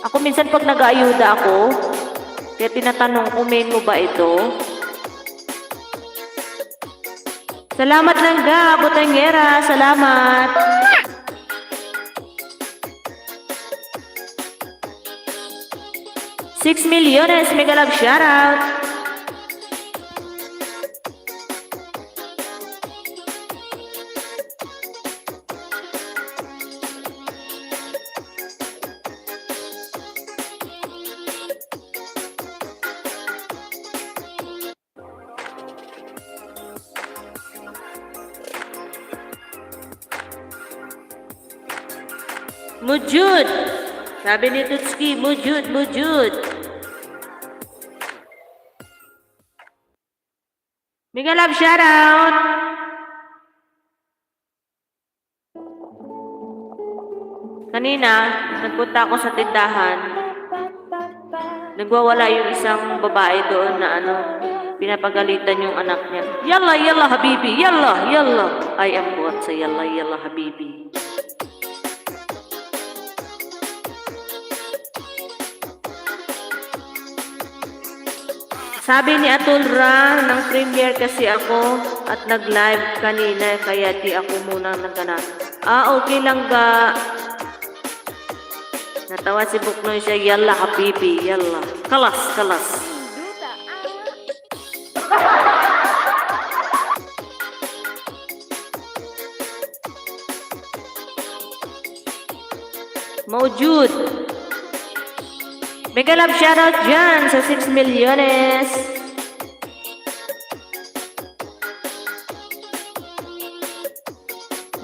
Ako minsan pag nag-aayuda ako, kaya tinatanong ko, main mo ba ito? Salamat lang ga, Butangera. Salamat. $6 million, mega love shoutout. Mujud. Sabi ni Tutski, mujud. Mega love shoutout. Kanina, nagpunta ako sa tindahan. Nagwawala yung isang babae doon na pinapagalitan yung anak niya. Yalla, habibi. Yalla. I am what sa yalla, habibi. Sabi ni Atulra, ng premiere kasi ako at nag-live kanina kaya di ako muna nagganap. Okay lang ga. Natawa si Buknoy siya, yalla habibi, yalla. Kalas. Maujud. Mega love shoutout dyan sa 6 milyones.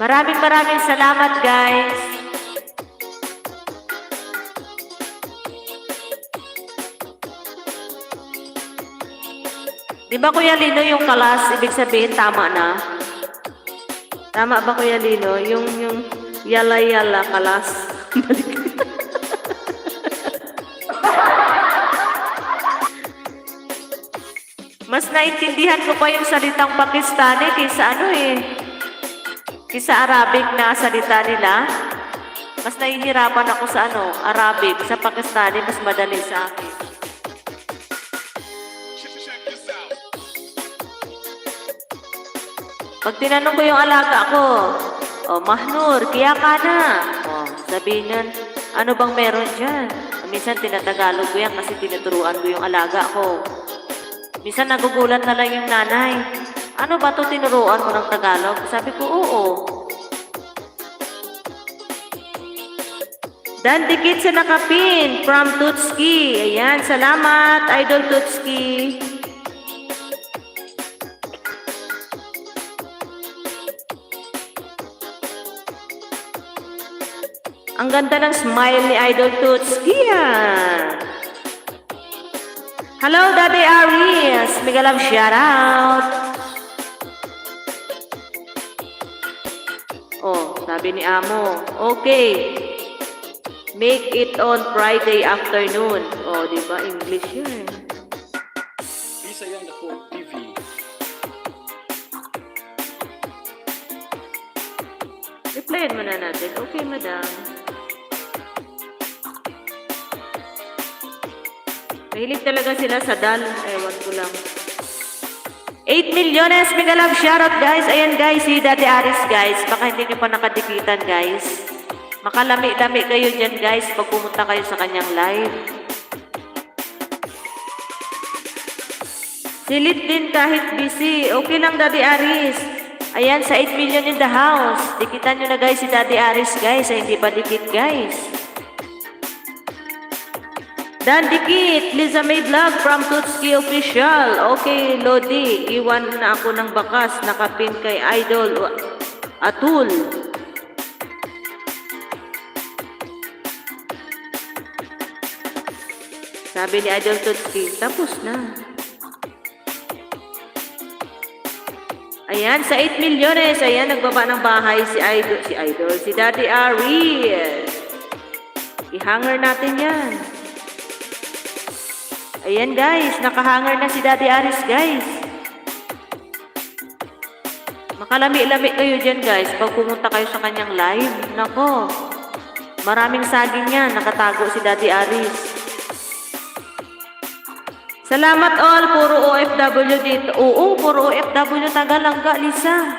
Maraming salamat guys. Di ba Kuya Lino yung kalas, ibig sabihin tama na? Tama ba Kuya Lino? Yung yala kalas. Mas naintindihan ko pa yung salitang Pakistani kaysa kaysa Arabic na salita nila. Mas nahihirapan ako sa Arabic. Sa Pakistani, mas madali sa akin. Pag tinanong ko yung alaga ko, Mahnur, kaya ka na. Sabihin niyan, ano bang meron dyan? Minsan tinatagalog ko yan kasi tinuturuan ko yung alaga ko. Minsan nagugulat na lang yung nanay. Ano ba to tinuruan mo ng Tagalog? Sabi ko, oo. Dan dikit sa nakapin from Tutski. Ayan, salamat, Idol Tutski. Ang ganda ng smile ni Idol Tutski. Hello, Daddy Aries. Mega love shoutout. Sabi ni Amo. Okay. Make it on Friday afternoon. Di ba? English yun. Bisayang Dako TV. Replyan mo na natin. Okay, madam. Mahilig talaga sila sa dal. Ewan ko lang. 8 milyones, mega love shoutout guys. Ayan guys, si Daddy Aris guys. Baka hindi nyo pa nakadikitan guys. Makalami-lami kayo dyan guys pag pumunta kayo sa kanyang live. Silip din kahit busy. Okay lang Daddy Aris. Ayan, sa 8 million in the house. Dikitan nyo na guys si Daddy Aris guys. Ay, hindi pa dikit guys. Dan dikit. Liza May Vlog from Tutski Official. Okay, Lodi. Iwan na ako ng bakas. Nakapin kay Idol Atul. Sabi ni Idol Tutski, tapos na. Ayan, sa 8 milyones, ayan, nagbaba ng bahay si Daddy Aris. I-hanger natin yan. Ayan guys, nakahanger na si Daddy Aris guys. Makalami-lami kayo dyan guys, pag pumunta kayo sa kanyang live. Nako, maraming saging yan, nakatago si Daddy Aris. Salamat all, puro OFW dito. Oo, puro OFW, Tagalanga, Lisa.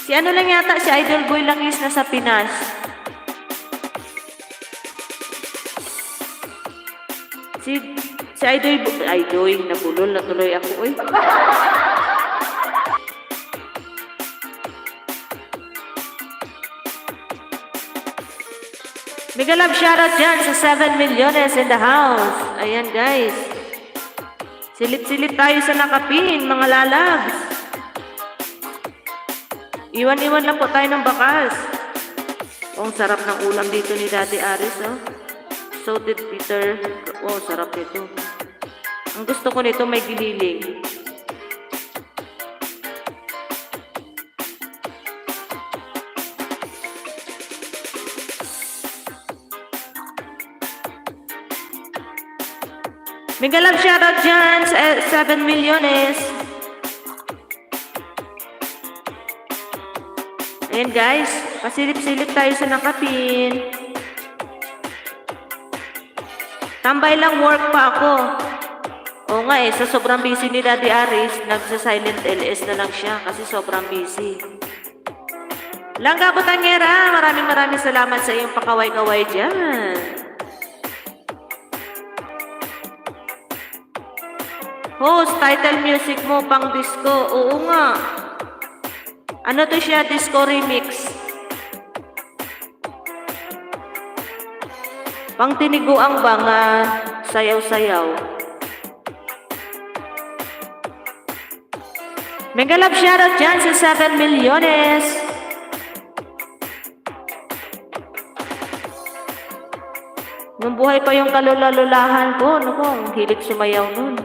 Si ano lang yata, si Idol Boy Langis na sa Pinas. Si Idol, nabulol na tuloy ako, oy. Mega love shoutout dyan sa 7 milyones in the house. Ayan guys. Silip-silip tayo sa nakapin, mga lalabs. Iwan-iwan lang po tayo ng bakas. Oh, sarap ng ulam dito ni Daddy Aris, oh. Salted bitter. Oh, sarap nito. Ang gusto ko nito may giniling. Mega love shoutout dyan sa 7 milyones. Ayan guys, pasilip-silip tayo sa nakapin. Tambay lang work pa ako. Oo nga sa sobrang busy ni Daddy Aris, nagsa-silent LS na lang siya kasi sobrang busy. Langga Butangera, maraming salamat sa iyong pakaway-kaway dyan. Host, title music mo pang disco. Oo nga. Ano to siya? Disco remix. Pang tiniguang ba nga sayaw-sayaw. Mega love shoutout dyan sa 7 milyones. Nung buhay pa yung kalula-lulahan ko, naku, ang hilig sumayaw nun.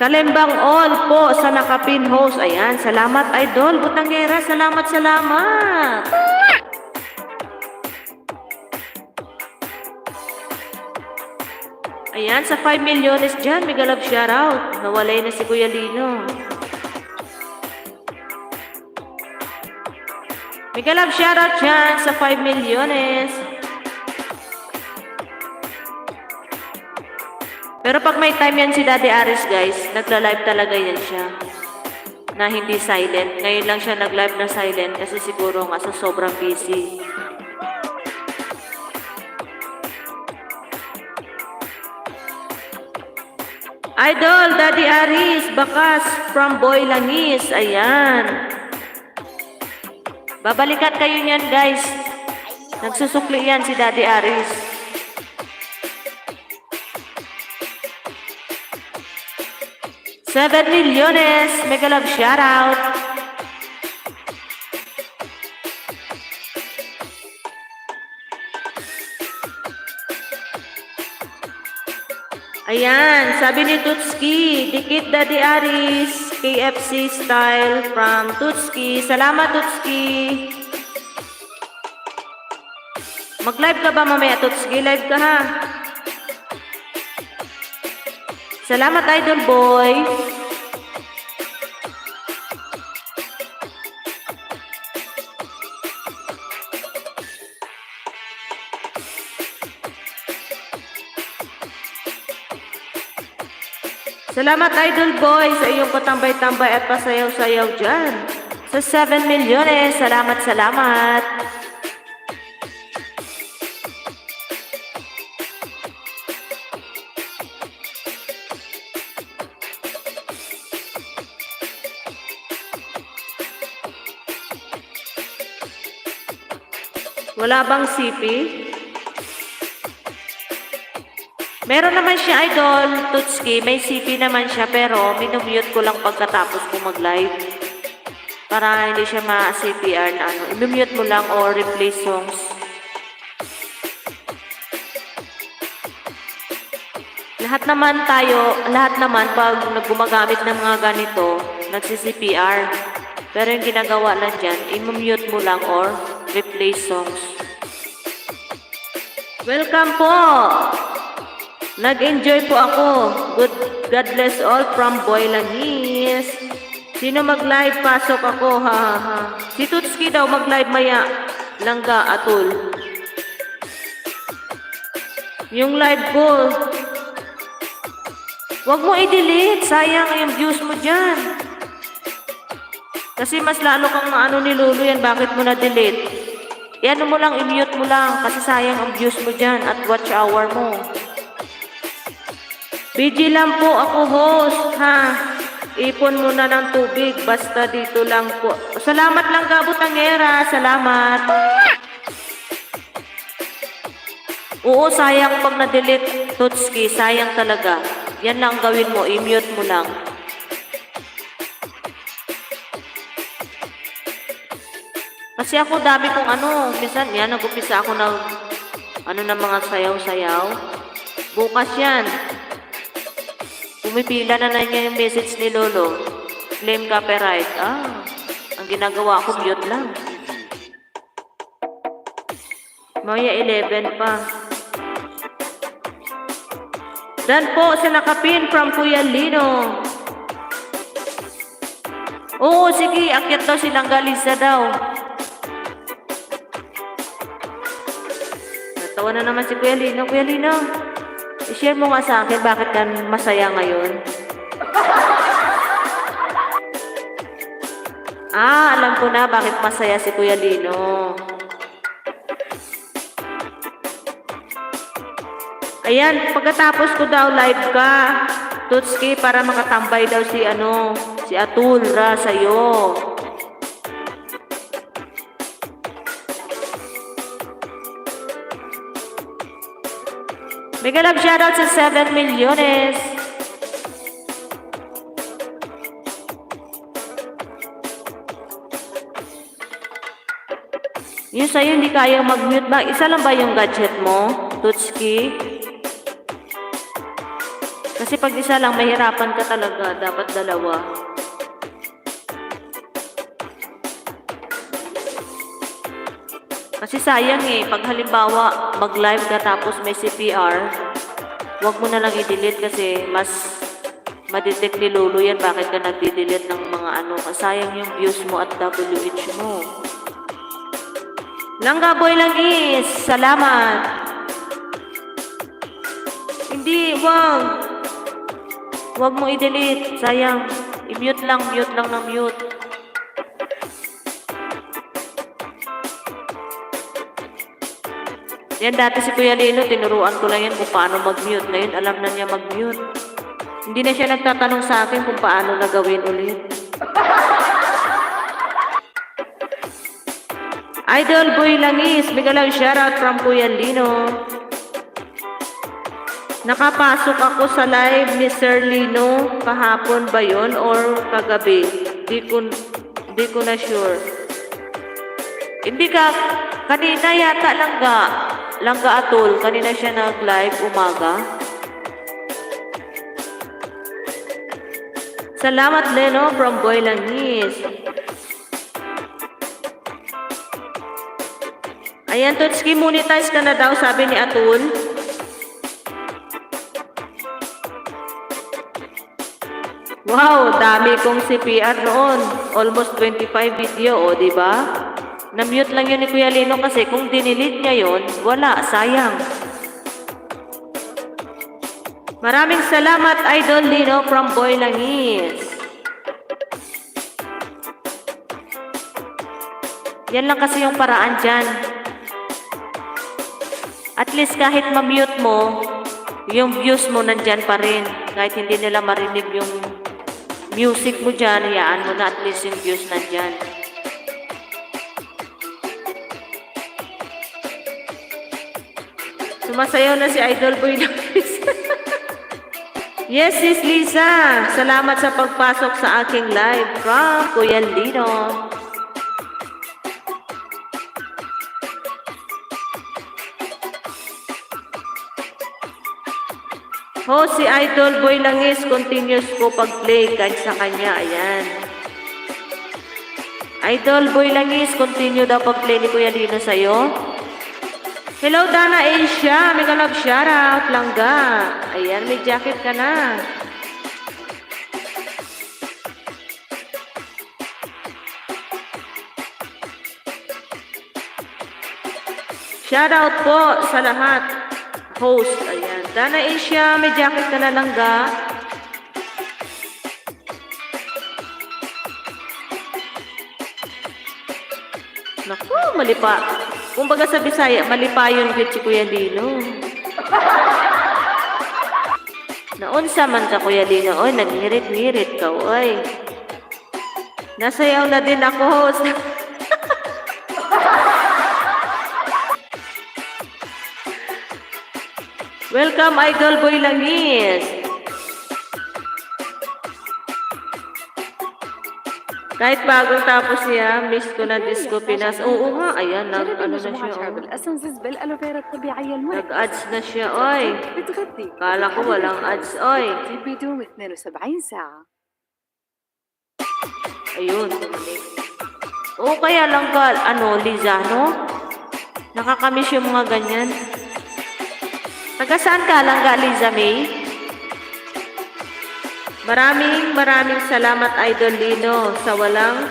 Kalembang all po sa nakapin host. Ayan, salamat Idol Butangera. Salamat. Ayan, sa 5 milyones dyan, mega love shoutout. Nawalay na si Kuya Lino. Mega love shoutout dyan sa 5 milyones. Pero pag may time yan si Daddy Aris guys, nagla-live talaga yan siya. Na hindi silent. Ngayon lang siya nag-live na silent kasi siguro nga sa sobrang busy. Idol, Daddy Aris, bakas from Boy Langis. Ayan. Babalikan kayo niyan guys. Nagsusukli yan si Daddy Aris. 7 milyones, mega love shoutout. Ayan, sabi ni Tutski, dikit Daddy Aris, KFC style from Tutski. Salamat Tutski. Mag-live ka ba mamaya Tutski? Live ka ha. Salamat Idol Boy. Salamat Idol Boy sa iyong patambay-tambay at pasayaw-sayaw dyan. Sa 7 milyones, salamat, salamat. Wala bang CP? Meron naman siya, Idol, Tutski. May CP naman siya, pero minumute ko lang pagkatapos ko mag-live. Para hindi siya ma-CPR na ano. I-mute mo lang or replace songs. Lahat naman pag gumagamit ng mga ganito, nagsi-CPR. Pero yung ginagawa lang dyan, i-mute mo lang or replace songs. Welcome po! Nag-enjoy po ako. God bless all from Boy Langis. Sino mag-live? Pasok ako. Ha, ha, ha. Si Tutski daw mag-live maya. Langga, Atul. Yung live ko. Huwag mo i-delete. Sayang yung views mo dyan. Kasi mas lalo kang maano ni Lulu yan. Bakit mo na-delete? Iano mo lang, i-mute mo lang. Kasi sayang ang views mo dyan at watch hour mo. BG lang po ako, host, ha? Ipon muna ng tubig, basta dito lang po. Salamat lang, Gabutangera. Salamat. Oo, sayang pag na-delete, Tutski. Sayang talaga. Yan lang gawin mo, i-mute mo lang. Kasi ako dami kong minsan yan, nag-upisa ako ng ng mga sayaw-sayaw. Bukas yan. Pumipila na niya yung message ni Lolo. Claim copyright. Ang ginagawa ko, mute lang. Maya 11 pa. Dan po sa nakapin from Kuya Lino. Oo, sige, akyat daw silang Galisa daw. Natawa na naman si Kuya Lino. Kuya Lino, i-share mo nga sa akin bakit ka masaya ngayon. Alam ko na bakit masaya si Kuya Lino. Ayan, pagkatapos ko daw live ka, Tutski, para makatambay daw si Atul ra sa'yo. Mega love shoutout sa 7 milyones. Yung sa'yo hindi kayang mag-mute ba? Isa lang ba yung gadget mo, Tutski? Kasi pag isa lang, mahirapan ka talaga. Dapat dalawa. Kasi sayang pag halimbawa mag-live ka tapos may CPR, huwag mo na lang i-delete kasi mas madetect ni Lolo yan bakit ka nag-delete ng mga sayang yung views mo at WH mo. Langga Boy Langis, salamat. Hindi, wag mo i-delete, sayang. I-mute lang ng mute. Yan dati si Kuya Lino, tinuruan ko lang yan kung paano mag-mute. Ngayon alam na niya mag-mute. Hindi na siya nagtatanong sa akin kung paano na gawin ulit. Idol Boy Langis, bigla lang shoutout from Kuya Lino. Nakapasok ako sa live ni Sir Lino kahapon ba yun or kagabi? Di ko na sure. Hindi ka, kanina yata Langga Atul, kanina siya nag-live umaga. Salamat Leno from Boy Langis. Ayan, Tutski, monetize ka na daw, sabi ni Atul. Wow, dami kong CPR noon. Almost 25 video, di ba? Na-mute lang yun ni Kuya Lino kasi kung dinilit niya yun, wala, sayang. Maraming salamat, Idol Lino from Boy Langis. Yan lang kasi yung paraan dyan. At least kahit ma-mute mo, yung views mo nandyan pa rin. Kahit hindi nila marinig yung music mo dyan, hayaan mo na at least yung views nandyan. Sumasayaw na si Idol Boy Langis. Yes, Sis Lisa. Salamat sa pagpasok sa aking live from Kuya Lino. Si Idol Boy Langis, continuous ko pag-play kahit sa kanya. Ayan. Idol Boy Langis, continue daw pag-play ni Kuya Lino sa'yo. Hello, Dana Asia. Mega love shoutout. Langga. Ayan, may jacket ka na. Shoutout po sa lahat. Host. Ayan. Dana Asia, may jacket ka na, Langga. Naku, malipa. Kumbaga sa Bisaya, malipa yun with si Kuya Lino. Naunsa man ka, Kuya Lino. Oy, nagnirit-nirit ka, oy. Nasayaw na din ako, host. Welcome, Idol Boy Langis. Kahit bagong tapos niya, miss ko na Disco Pinas. Oo nga, ayan, ano na siya. الاسنسز بالالوفيرا الطبيعيه المركزه Nag-ads na siya, oy. بتغذي Kala ko walang ads, oy. بدوم 72 ساعه. Ayun, bumalik. Oo, kaya lang ka, Liza, no? Nakakamiss yung mga ganyan. Taga saan ka lang ka, Liza May? Maraming salamat, Idol Lino, sa walang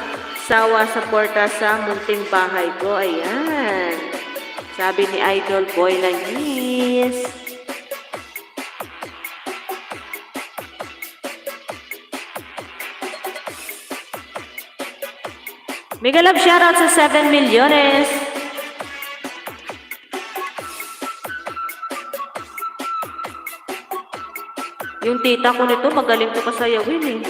sawa sa porta sa munting bahay ko. Ayan. Sabi ni Idol Boy Langis. Mega love shoutout sa 7 milyones. Yung tita ko nito, magaling to kasayawin eh.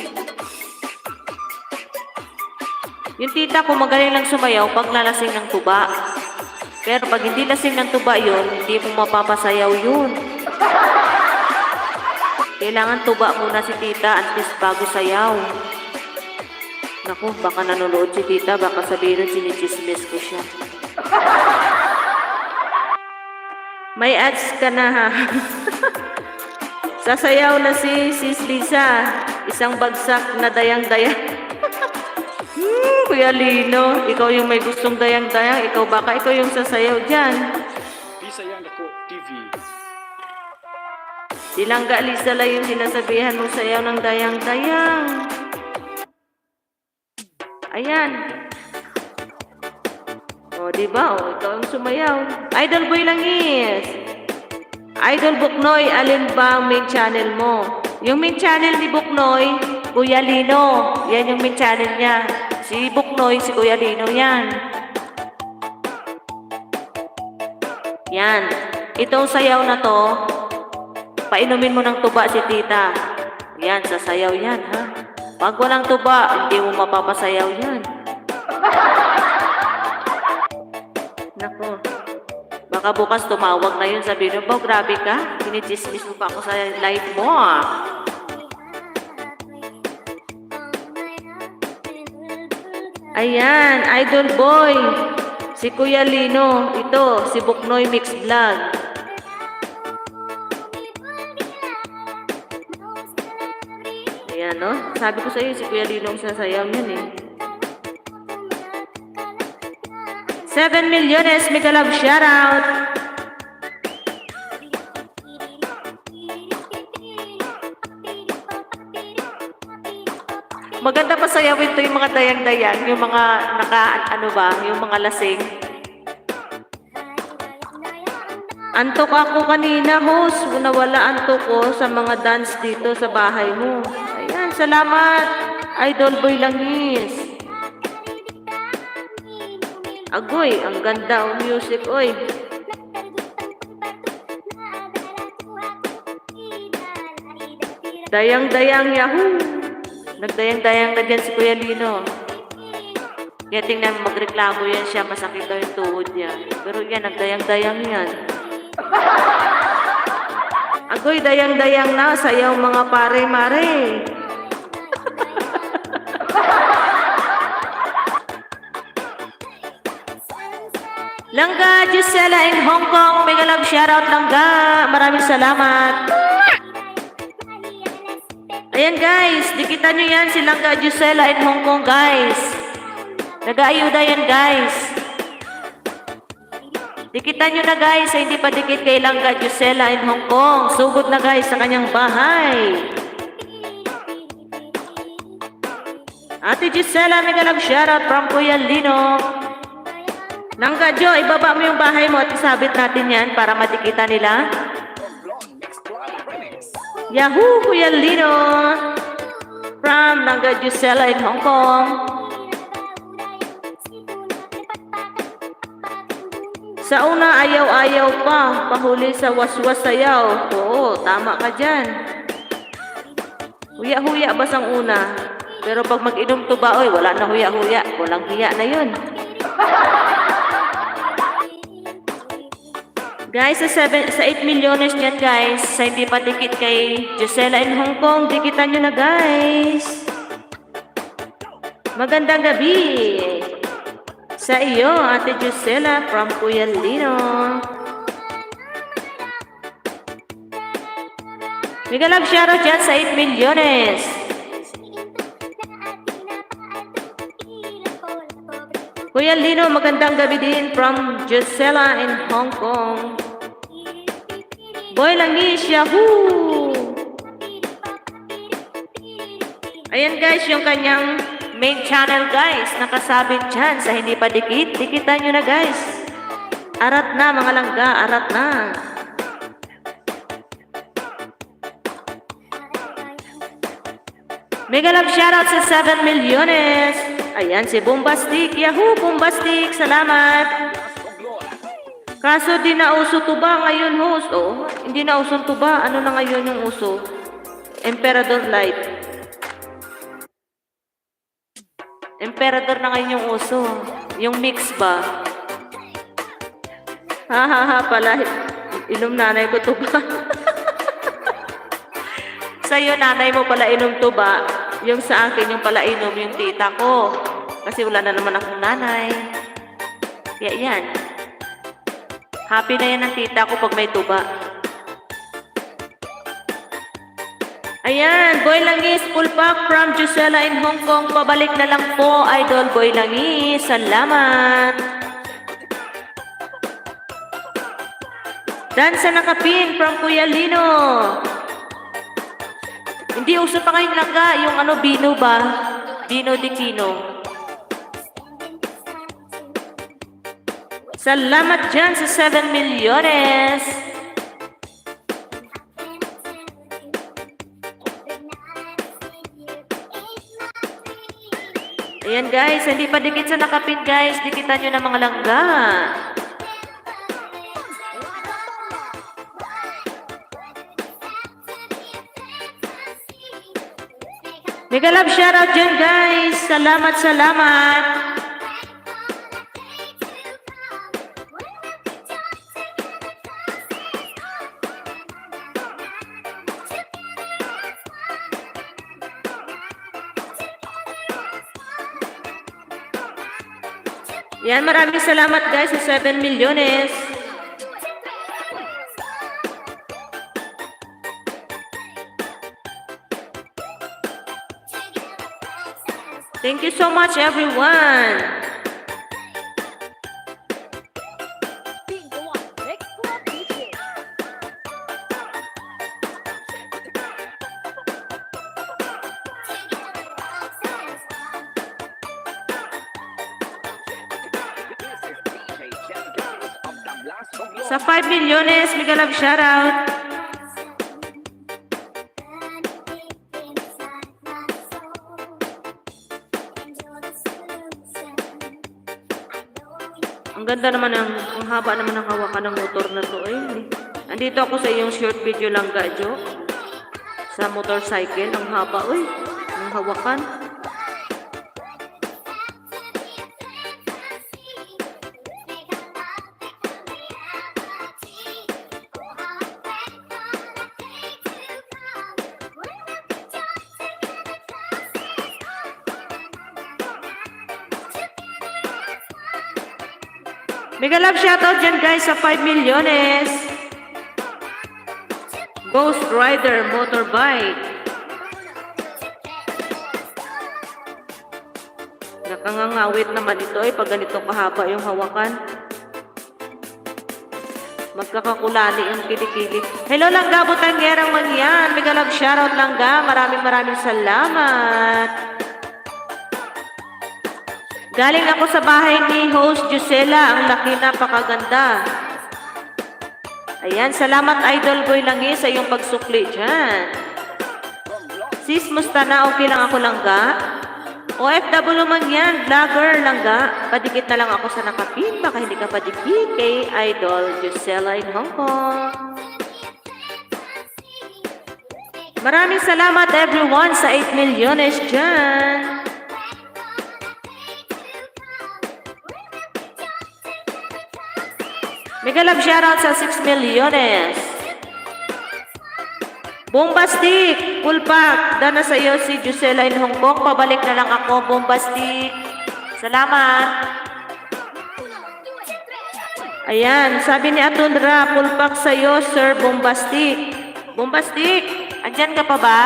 Yung tita ko, magaling lang sumayaw pag lalasing ng tuba. Pero pag hindi lasing ng tuba yun, hindi mo mapapasayaw yun. Kailangan tuba muna si tita at least bago sayaw. Naku, baka nanonood si tita, baka sabihin sinichismis ko siya. May ads ka na ha. Sasayaw na si Sis Lisa. Isang bagsak na dayang-dayang. Kuya Lino, ikaw yung may gustong dayang-dayang. Ikaw yung sasayaw dyan. Bisaya Nako TV. Silangga Lisa lang yung sinasabihan mong sayaw ng dayang-dayang. Ayan. O, diba? O, ikaw yung sumayaw. Idol Boy Langis. Idol Buknoy, alin ba ang main channel mo? Yung main channel ni Buknoy, Kuya Lino. Yan yung main channel niya. Si Buknoy, si Kuya Lino yan. Yan. Itong sayaw na to, painumin mo ng tuba si tita. Yan, sasayaw yan, ha? Pag walang tuba, hindi mo mapapasayaw yan. Nako. Baka bukas tumawag na yun. Sabihin mo, grabe ka. Kinichismis mo pa ako sa live mo, ah. Ayan, Idol Boy. Si Kuya Lino. Ito, si Buknoy Mix Vlog. Ayan, no? Sabi ko sa iyo, si Kuya Lino ang sasayaw yun, eh. 7 milyones, mega love shoutout. Maganda pa sayawin to yung mga dayang-dayang, yung mga yung mga lasing. Antok ako kanina, host. Nawala antok ko sa mga dance dito sa bahay mo. Ayan, salamat. Idol Boy Langis. Agoy, ang ganda ang music, oy. Dayang-dayang, yahoo! Nagdayang-dayang na dyan si Kuya Lino. Kaya tingnan, magreklamo yan siya, masakit daw yung tuhod niya. Pero yan, nagdayang-dayang yan. Agoy, dayang-dayang na, sayaw mga pare-mare. Langga Gisela in Hong Kong, mega love shoutout Langga. Maraming salamat. Ayan guys, dikitan nyo yan si Langga Gisela in Hong Kong guys. Nag-aayuda yan guys. Dikitan nyo na guys, ay hindi pa dikit kay Langga Gisela in Hong Kong. Sugod na guys sa kanyang bahay. Ate Gisela, mega love shoutout from Kuya Lino. Langga Jo, ibaba mo yung bahay mo at isabit natin yan para madikita nila. Yahoo, Kuya Lino! From Langga Gisela in Hong Kong. Sa una, ayaw-ayaw pa. Pahuli sa waswas sayaw. Oo, tama ka dyan. Huya-huya ba sang una? Pero pag mag-inom tuba, oy, wala na huya-huya. Walang hiya na yun. Guys, sa 8 milyones niyan guys, sa hindi pa dikit kay Gisela in Hong Kong, dikitan nyo na guys. Magandang gabi sa iyo, Ate Gisela from Kuya Lino. Mega love shoutout dyan sa 8 milyones. Kuya Lino, magandang gabi din from Gisela in Hong Kong. Boy Langis, yahoo! Ayan guys, yung kanyang main channel guys, nakasabit dyan sa hindi pa dikit. Dikitan nyo na guys. Arat na mga langga, arat na. Mega love shoutout sa 7 milyones. Ayan si Bombastic, yahoo Bombastic, salamat. Kaso di na uso tuba ngayon host. Oh, hindi na uso tuba. Ano na ngayon yung uso? Emperador Light. Emperador na ngayon yung uso. Yung mix ba? Ha pala. Inom nanay ko tuba. Sa'yo nanay mo pala inom tuba. Yung sa akin yung pala inom yung tita ko. Kasi wala na naman akong nanay. Kaya yan. Happy na yan ang tita ko pag may tuba. Ayan, Boy Langis, full pack from Gisela in Hong Kong. Pabalik na lang po, Idol Boy Langis. Salamat. Dansa ng kapin from Kuya Lino. Hindi uso pa kayong langga, yung ano, Bino ba? Bino de Kino. Salamat dyan sa 7 milyones. Ayan guys, hindi pa dikit sa nakapin guys. Dikitan nyo ng mga langga. Mega love shoutout dyan guys. Salamat, salamat. Yan, maraming salamat guys sa 7 milyones. Thank you so much everyone. Sa 5 milyones, mega love shoutout. Ang ganda naman ang haba naman ng hawakan ng motor na to eh. Andito ako sa iyong short video lang Jo. Sa motorcycle, ang haba uy, ng hawakan. Mega love shoutout dyan guys sa 5 milyones. Ghost Rider Motorbike. Nakangangawit naman ito eh pag ganito kahaba yung hawakan. Magkakakulali yung kilikili. Hello Langga, Butangerang Mangyan. Mega love shoutout Langga. Maraming salamat. Galing ako sa bahay ni host Gisela. Ang laki, napakaganda. Ayan, salamat Idol Boy Langi sa iyong pagsukli dyan. Sis, musta na? Okay lang ako Langga? OFW man yan, vlogger Langga. Padikit na lang ako sa nakapin. Baka hindi ka padikit kay Idol Gisela in Hong Kong. Maraming salamat everyone sa 8 milyones dyan. Mega love shoutout sa 6 milyones. Bombastic, full pack. Dana sa iyo si Gisela in Hong Kong. Pabalik na lang ako, Bombastic. Salamat. Ayan, sabi ni Atundra, full pack sa iyo, Sir Bombastic. Bombastic, andyan ka pa ba?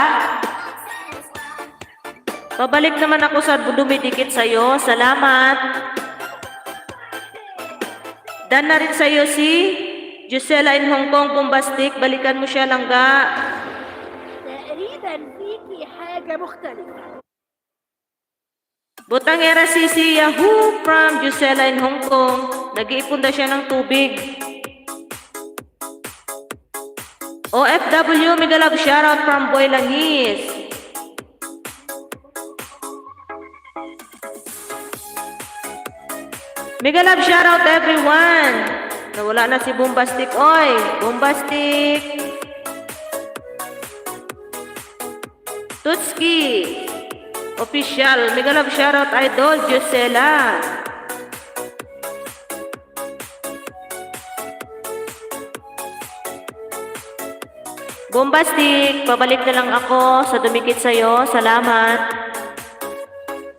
Pabalik naman ako sa dumidikit sa iyo. Salamat. Dan na rin sa iyo si Gisela in Hong Kong, Bombastic. Balikan mo siya Langga. تقريبا فيكي حاجة مختلفة. Butangera Sisi Yahoo from Gisela in Hong Kong. Nag-iipon na siya ng tubig. OFW, mega love shoutout from Boy Langis. Mega love shoutout everyone. Nawala na si Bombastic. Oy, Bombastic. Tutski. Official. Mega love shoutout Idol Gisela. Bombastic, pabalik na lang ako sa dumikit sa'yo. Salamat.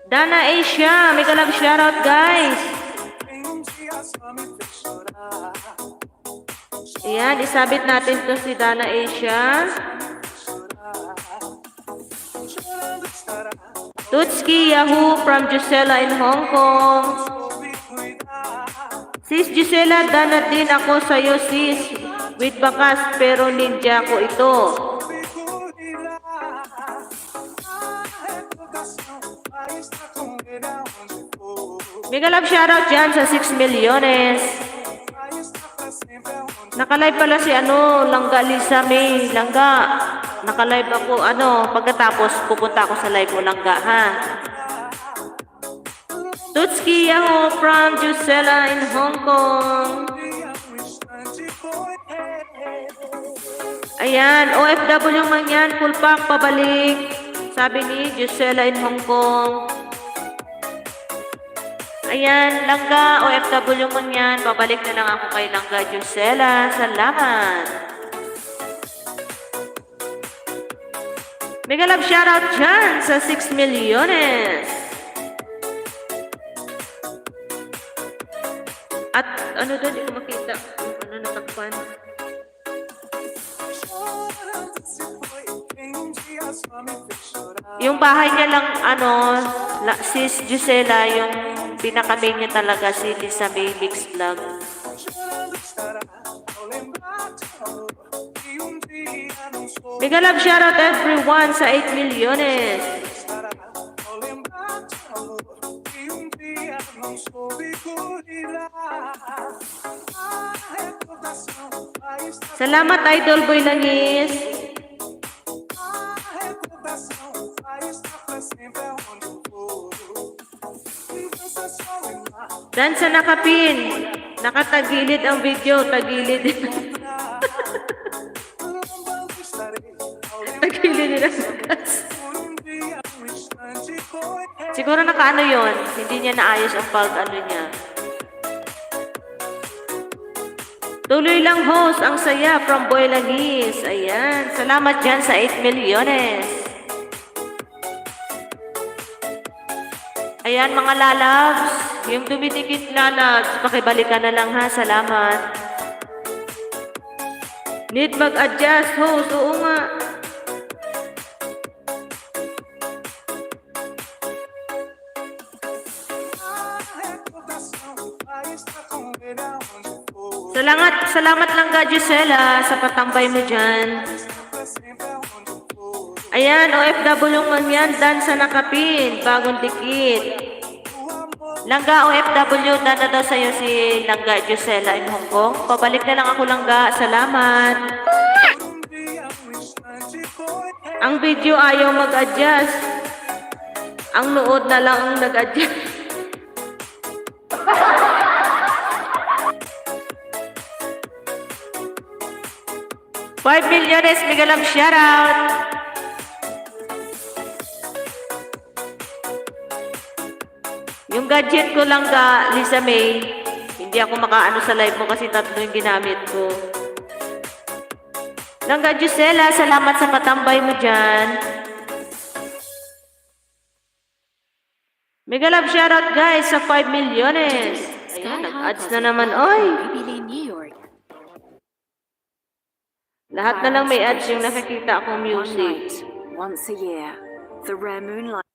Dana Asia, mega love shoutout guys. Ayan, isabit natin to si Dana Asia. Tutski Yahoo from Gisela in Hong Kong. Sis Gisela, dana din ako sa'yo sis. With bakas pero ninja ko ito. Mega love shoutout dyan sa 6 milyones. Nakalive pala si Langga Lisa May. Langga, nakalive ako. Pagkatapos pupunta ako sa live mo Langga ha. Tutski Yahoo from Gisela in Hong Kong. Ayan, OFW man yan. Full pack, pabalik. Sabi ni Gisela in Hong Kong. Ayan, Langga, OFW man yan. Pabalik na lang ako kay Langga Gisela. Salamat. Mega love shoutout dyan sa 6 milyones. At doon, hindi ko makita. Natakpan. Yung bahay niya lang, sis Gisela, yung pinaka-main niya talaga, si Lisa May Mix Vlog. Mega love shoutout everyone sa 8 milyones. Salamat, Idol Boy Langis. Dansa nakapin. Nakatagilid ang video. Tagilid. Tagilid nila. Siguro nakaano yon. Hindi niya naayos ang pag-ano niya. Tuloy lang host, ang saya from Boy Langis. Ayan, salamat dyan sa 8 milyones. Ayan mga lalabs, yung dumidikit lalabs, pakibalikan na lang ha, salamat. Need mag-adjust host, oo nga. Salamat lang ka, Gisela, sa patambay mo dyan. Ayan, OFW man yan, dansa nakapin, bagong dikit. Langga, OFW, dana daw sa'yo si Langga Gisela in Hong Kong. Pabalik na lang ako, Langga, salamat. Ang video ayaw mag-adjust. Ang nood na lang ang nag-adjust. 5 milyones, Miguel shoutout. Yung gadget ko lang ka, Lisa May, hindi ako makaano sa live mo kasi tatlo yung ginamit ko. Langga Gisela, salamat sa patambay mo dyan. Miguel shoutout guys sa 5 milyones. Ayan, nag-ads na naman, oy. New York. Lahat na lang may ads yung nakikita akong music. Once a year, the rare moonlight.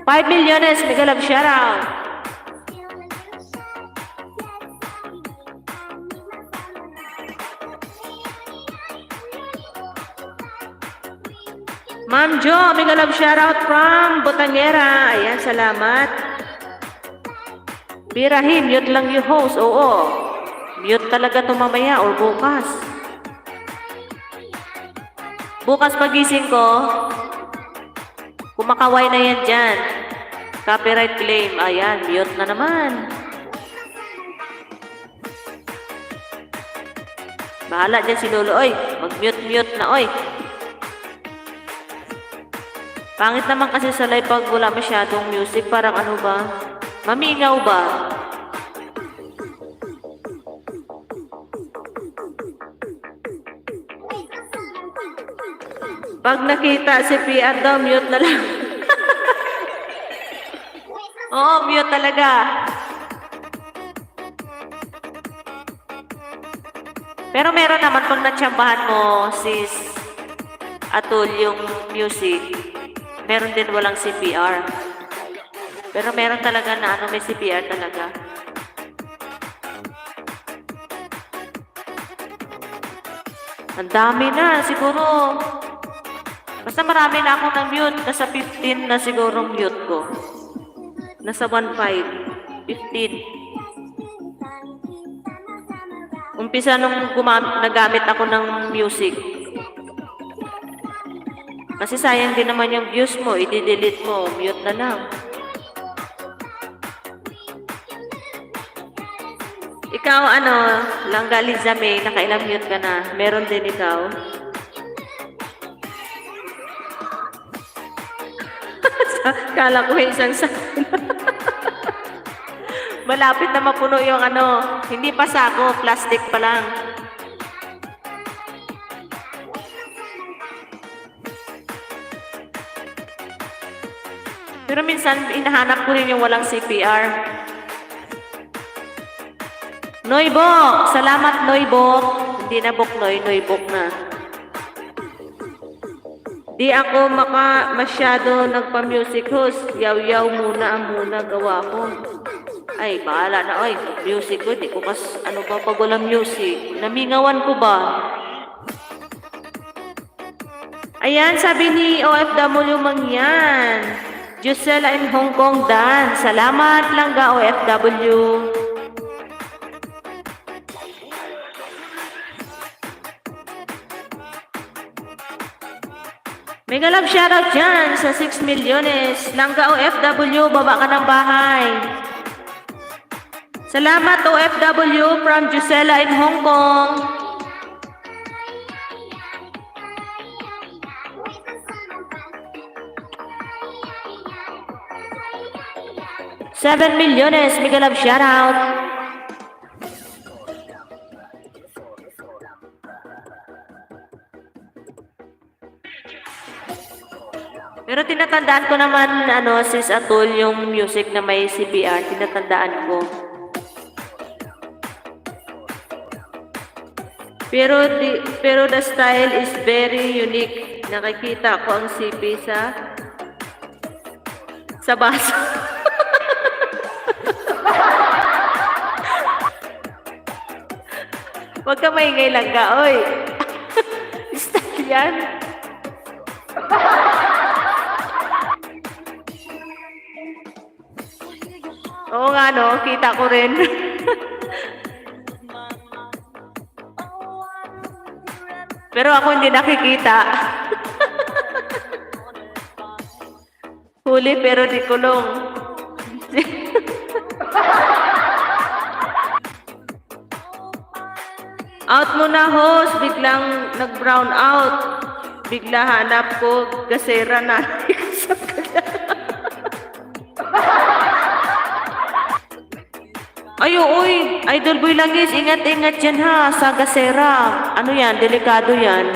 $5 milyones, Miguel shoutout. Ma'am Jo, Miguel shoutout from Botangera. Ayan, salamat. Birahin, mute lang yung host. Oo. Mute talaga ito mamaya or bukas. Bukas pagising ko, kumakaway na yan dyan. Copyright claim. Ayan, mute na naman. Bahala dyan si Lolo. Oy, mag-mute-mute na, oy. Pangit naman kasi sa live pag wala masyadong music. Parang ano ba? Mamingaw ba? Pag nakita si PR daw, mute na lang. Oo, mute talaga. Pero meron naman pag natsambahan mo, sis Atul, yung music, meron din walang CPR. Pero meron talaga na ano, may CPR talaga. Ang dami na, siguro. Basta marami na akong na-mute. Nasa 15 na siguro mute ko. Nasa 1.5. 15. Umpisa nung nagamit ako ng music. Kasi sayang din naman yung views mo. I-delete mo. Mute na lang. Ikaw, ano, Langga Liza May, nakailang mute ka na. Meron din ikaw. Kala ko isang malapit na mapuno yung ano, hindi pa sako, plastic pa lang. Pero minsan, inahanap ko rin yung walang CPR. Noybok! Salamat, Noybok. Hindi na Boknoy, Noybok na. Di ako masyado nagpa-music host. Yaw-yaw muna ang muna gawa ko. Ay, bahala na. Ay, music ko. Di ko ano ba pag walang music. Namingawan ko ba? Ayan, sabi ni OFW mang yan. Gisela in Hong Kong Dan. Salamat Langga OFW. Mega love shoutout dyan sa 6 milyones. Langga OFW, baba ka ng bahay. Salamat OFW from Gisela in Hong Kong. $7 milyones, mega love shoutout. Pero tinatandaan ko naman, sis Atul, yung music na may CPR, tinatandaan ko. Pero the style is very unique. Nakikita ko ang CP sa baso. Huwag ka maingay lang ka, oy. Style yan. Oo nga, no? Kita ko rin. Pero ako hindi nakikita. Huli pero di kulong. Out muna, host. Biglang nag-brown out. Bigla hanap ko, gasera na. Ay, uy, Idol Boy Langis, ingat-ingat dyan ha, sa gasera. Ano yan, delikado yan.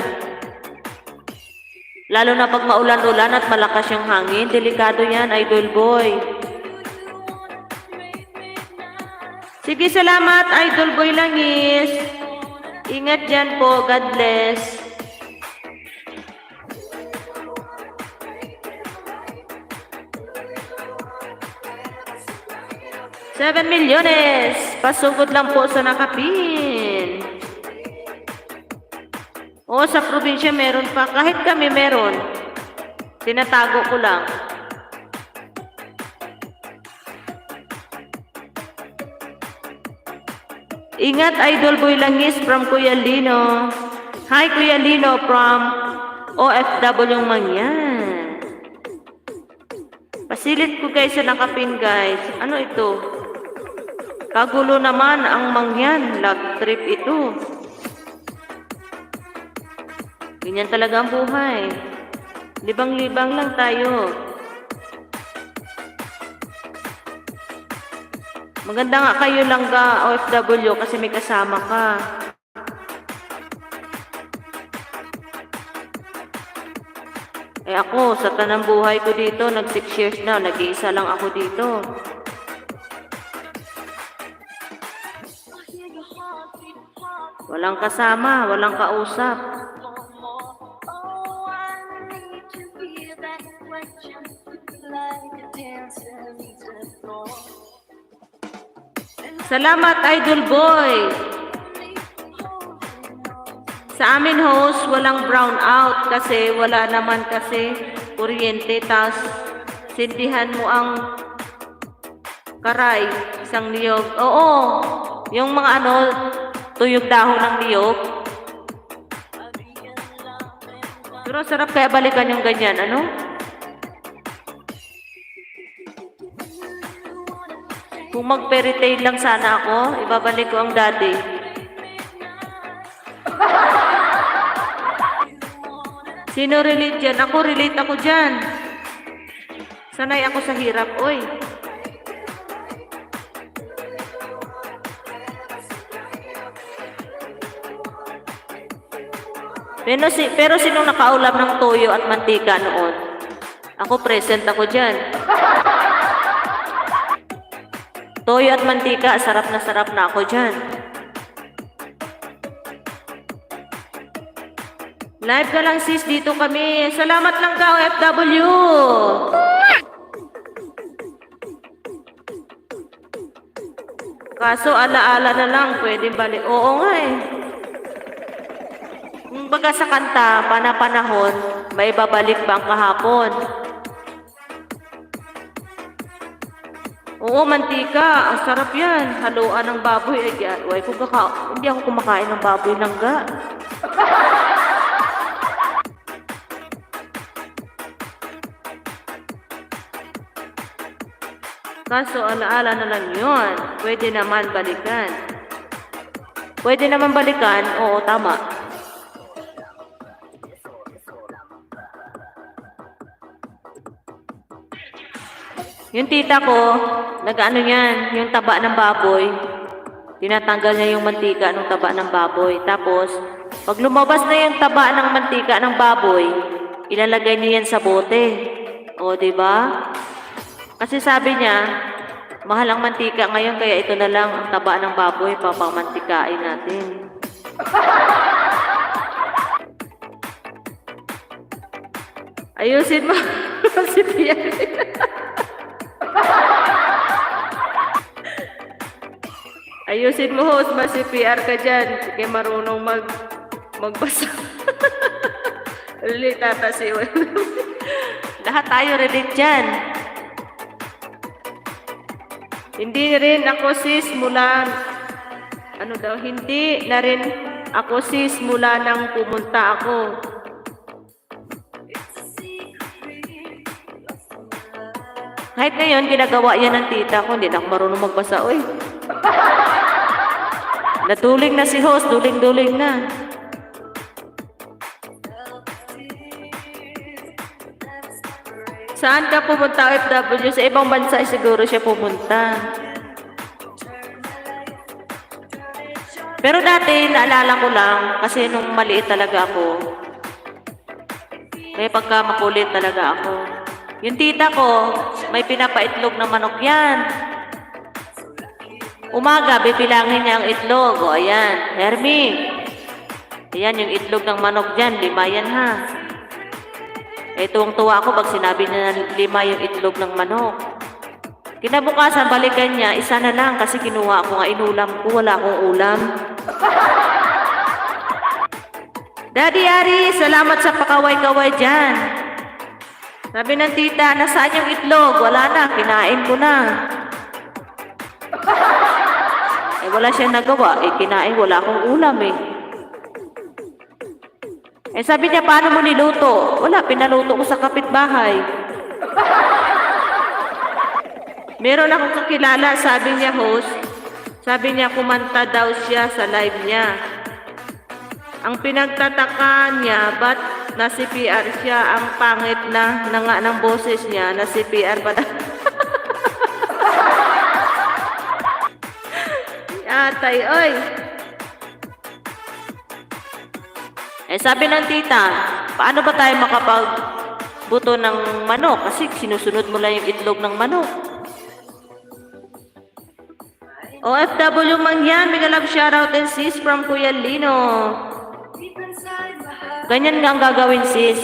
Lalo na pag maulan-ulan at malakas yung hangin, delikado yan, Idol Boy. Sige, salamat, Idol Boy Langis. Ingat dyan po, God bless. $7 milyones. Pasugod lang po sa nakapin. O, sa probinsya meron pa. Kahit kami meron. Tinatago ko lang. Ingat, Idol Boy Langis from Kuya Lino. Hi, Kuya Lino from OFW Mangyan. Pasilit ko guys sa nakapin guys. Ano ito? Kagulo naman ang Mangyan. Love trip ito. Ganyan talaga ang buhay. Libang-libang lang tayo. Maganda nga kayo lang ga OFW kasi may kasama ka. Eh ako, sa tanang buhay ko dito, nag 6 years na, nag-iisa lang ako dito. Walang kasama, walang kausap. Salamat, Idol Boy. Sa amin host, walang brown out kasi wala naman kasi kuryente. Tas sindihan mo ang karay, isang niyog. Oo, yung mga tuyog dahon ng niyog. Pero sarap kaya balikan yung ganyan, Kung mag-fairy tale lang sana ako, ibabalik ko ang dati. Sino relate dyan? Ako, relate ako dyan. Sanay ako sa hirap, oy. Pero sinong nakaulam ng toyo at mantika noon? Ako, present ako dyan. Toyo at mantika, sarap na ako dyan. Live ka lang sis, dito kami. Salamat lang ka, OFW. Kaso alaala na lang, pwede balik. Oo nga eh. Kung baga sa kanta, panapanahon, may babalik ba ang kahapon? Oo, mantika. Ang sarap yan. Haluan ng baboy. Hindi ako kumakain ng baboy langga. Kaso alaala na lang yun. Pwede naman balikan. Pwede naman balikan? Oo, tama. Yung tita ko, nag-ano yan, yung taba ng baboy. Tinatanggal niya yung mantika ng taba ng baboy. Tapos, pag lumabas na yung taba ng mantika ng baboy, ilalagay niya yan sa bote. O, diba? Kasi sabi niya, mahal ang mantika ngayon, kaya ito na lang ang taba ng baboy, papamantikain natin. Ayusin mo si Tia. Ayusin mo, host, ma-CPR ka dyan. Sige, marunong magbasa. Relate ata si Lahat tayo relate dyan. Hindi rin ako sis mula, hindi na rin ako sis mula nang pumunta ako. Kahit ngayon, ginagawa yan ng tita ko. Hindi na ako marunong magbasa, oy. Natuling na si host, duling-duling na. Saan ka pumunta, OFW? Sa ibang bansa siguro siya pumunta. Pero dati, naalala ko lang, kasi nung maliit talaga ako, may pagka makulit talaga ako. Yung tita ko, may pinapaitlog na manok yan. Umaga, bibilangin niya ang itlog. O, ayan. Hermie. Ayan, yung itlog ng manok dyan. 5 yan, ha. Eh, tuwang-tuwa ako pag sinabi niya na 5 yung itlog ng manok. Kinabukasan, balikan niya, 1 na lang kasi kinuha ako nga inulam ko. Wala akong ulam. Daddy Ari, salamat sa pakaway-kaway dyan. Sabi ng tita, nasaan yung itlog? Wala na, kinain ko na. Eh, wala siyang nagawa. Eh, kinain, wala akong ulam eh. Eh, sabi niya, paano mo niluto? Wala, pinaluto ko sa kapitbahay. Meron akong kakilala, sabi niya, host. Sabi niya, kumanta daw siya sa live niya. Ang pinagtataka niya, ba't na CPR siya? Ang pangit na nga ng boses niya, na CPR pa daw. Atay, oy. Eh, sabi ng tita, paano ba tayo makapagbuto ng manok? Kasi sinusunod mo lang yung itlog ng manok. OFW man yan, mega love shoutout and sis from Kuya Lino. Ganyan nga ang gagawin sis.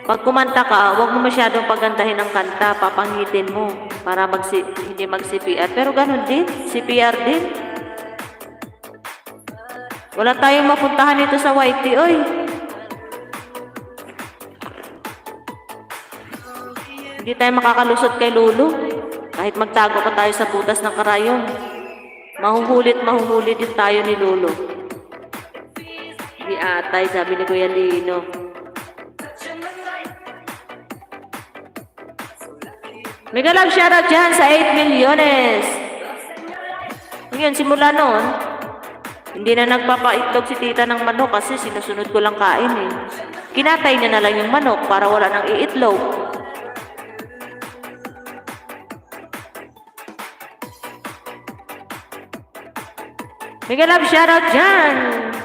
Pag kumanta ka, huwag mo masyadong pagandahin ang kanta, papangitin mo para hindi mag-CPR. Pero ganun din, CPR din. Wala tayong mapuntahan dito sa YT, oy. Hindi tayo makakalusot kay Lulu. Kahit magtago pa tayo sa butas ng karayom. Mahuhulit din tayo ni Lulu. Hindi atay, sabi ni Kuya Lino. Mega love shoutout dyan sa 8 milyones. Ngayon, simula noon, hindi na nagpapaitlog si tita ng manok kasi sinusunod ko lang kain eh. Kinatay niya na lang yung manok para wala nang iitlog. Mega love shoutout dyan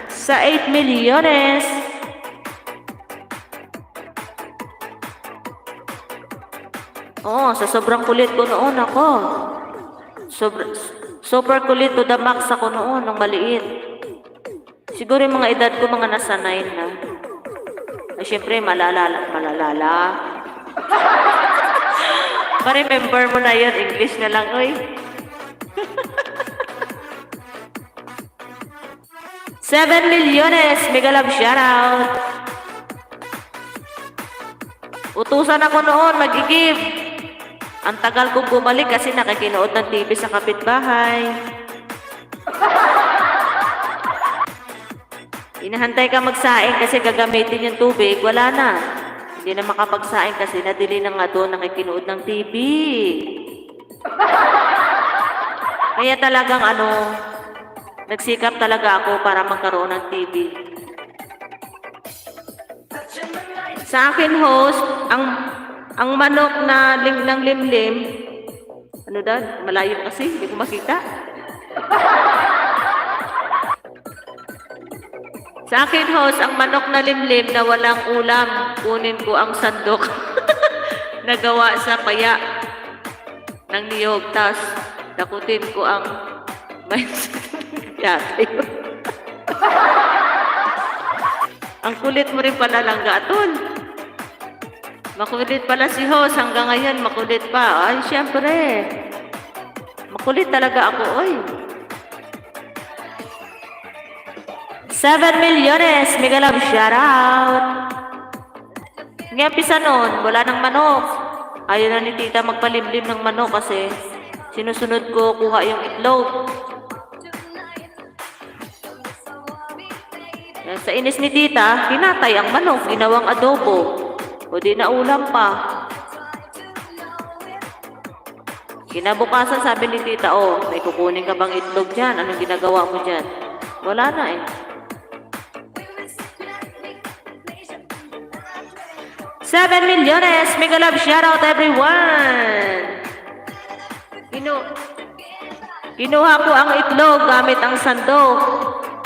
sa 8 milyones. Oh, sa sobrang kulit ko noon ako. Super kulit to the max ako noon, nung maliit. Siguro yung mga edad ko, mga nasa 9 na. Ay, syempre, malalala. Pa-remember mo na yun, English na lang, oy. 7 milyones, mega love shoutout. Utusan ako noon, mag-give. Ang tagal kong bumalik kasi nakikinood ng TV sa kapitbahay. Inahantay ka magsaing kasi gagamitin yung tubig, wala na. Hindi na makapagsaing kasi nadili na nga doon nakikinood ng TV. Kaya talagang nagsikap talaga ako para magkaroon ng TV. Sa akin, host, ang manok na ng limlim, ano daw? Malayo kasi, hindi ko makita. Sa akin, host, ang manok na limlim na walang ulam, kunin ko ang sandok na gawa sa paya ng niyog, tas dakutin ko ang yate. Ang kulit mo rin pala lang, Gatol. Makulit pala si host, hanggang ngayon makulit pa. Ay, syempre. Makulit talaga ako, oy. 7 milyones, mega love shoutout. Ngayon pisa nun, wala nang manok. Ayaw na ni tita magpalimlim ng manok kasi sinusunod ko kuha yung itlog. Yan, sa inis ni tita, kinatay ang manok, ginawang adobo. O di na ulam pa. Kinabukasan sabi ni tita, may kukunin ka bang itlog dyan? Anong ginagawa mo dyan? Wala na eh. 7 milyones, mega love shoutout everyone! Kinuha ko ang itlog gamit ang sandok.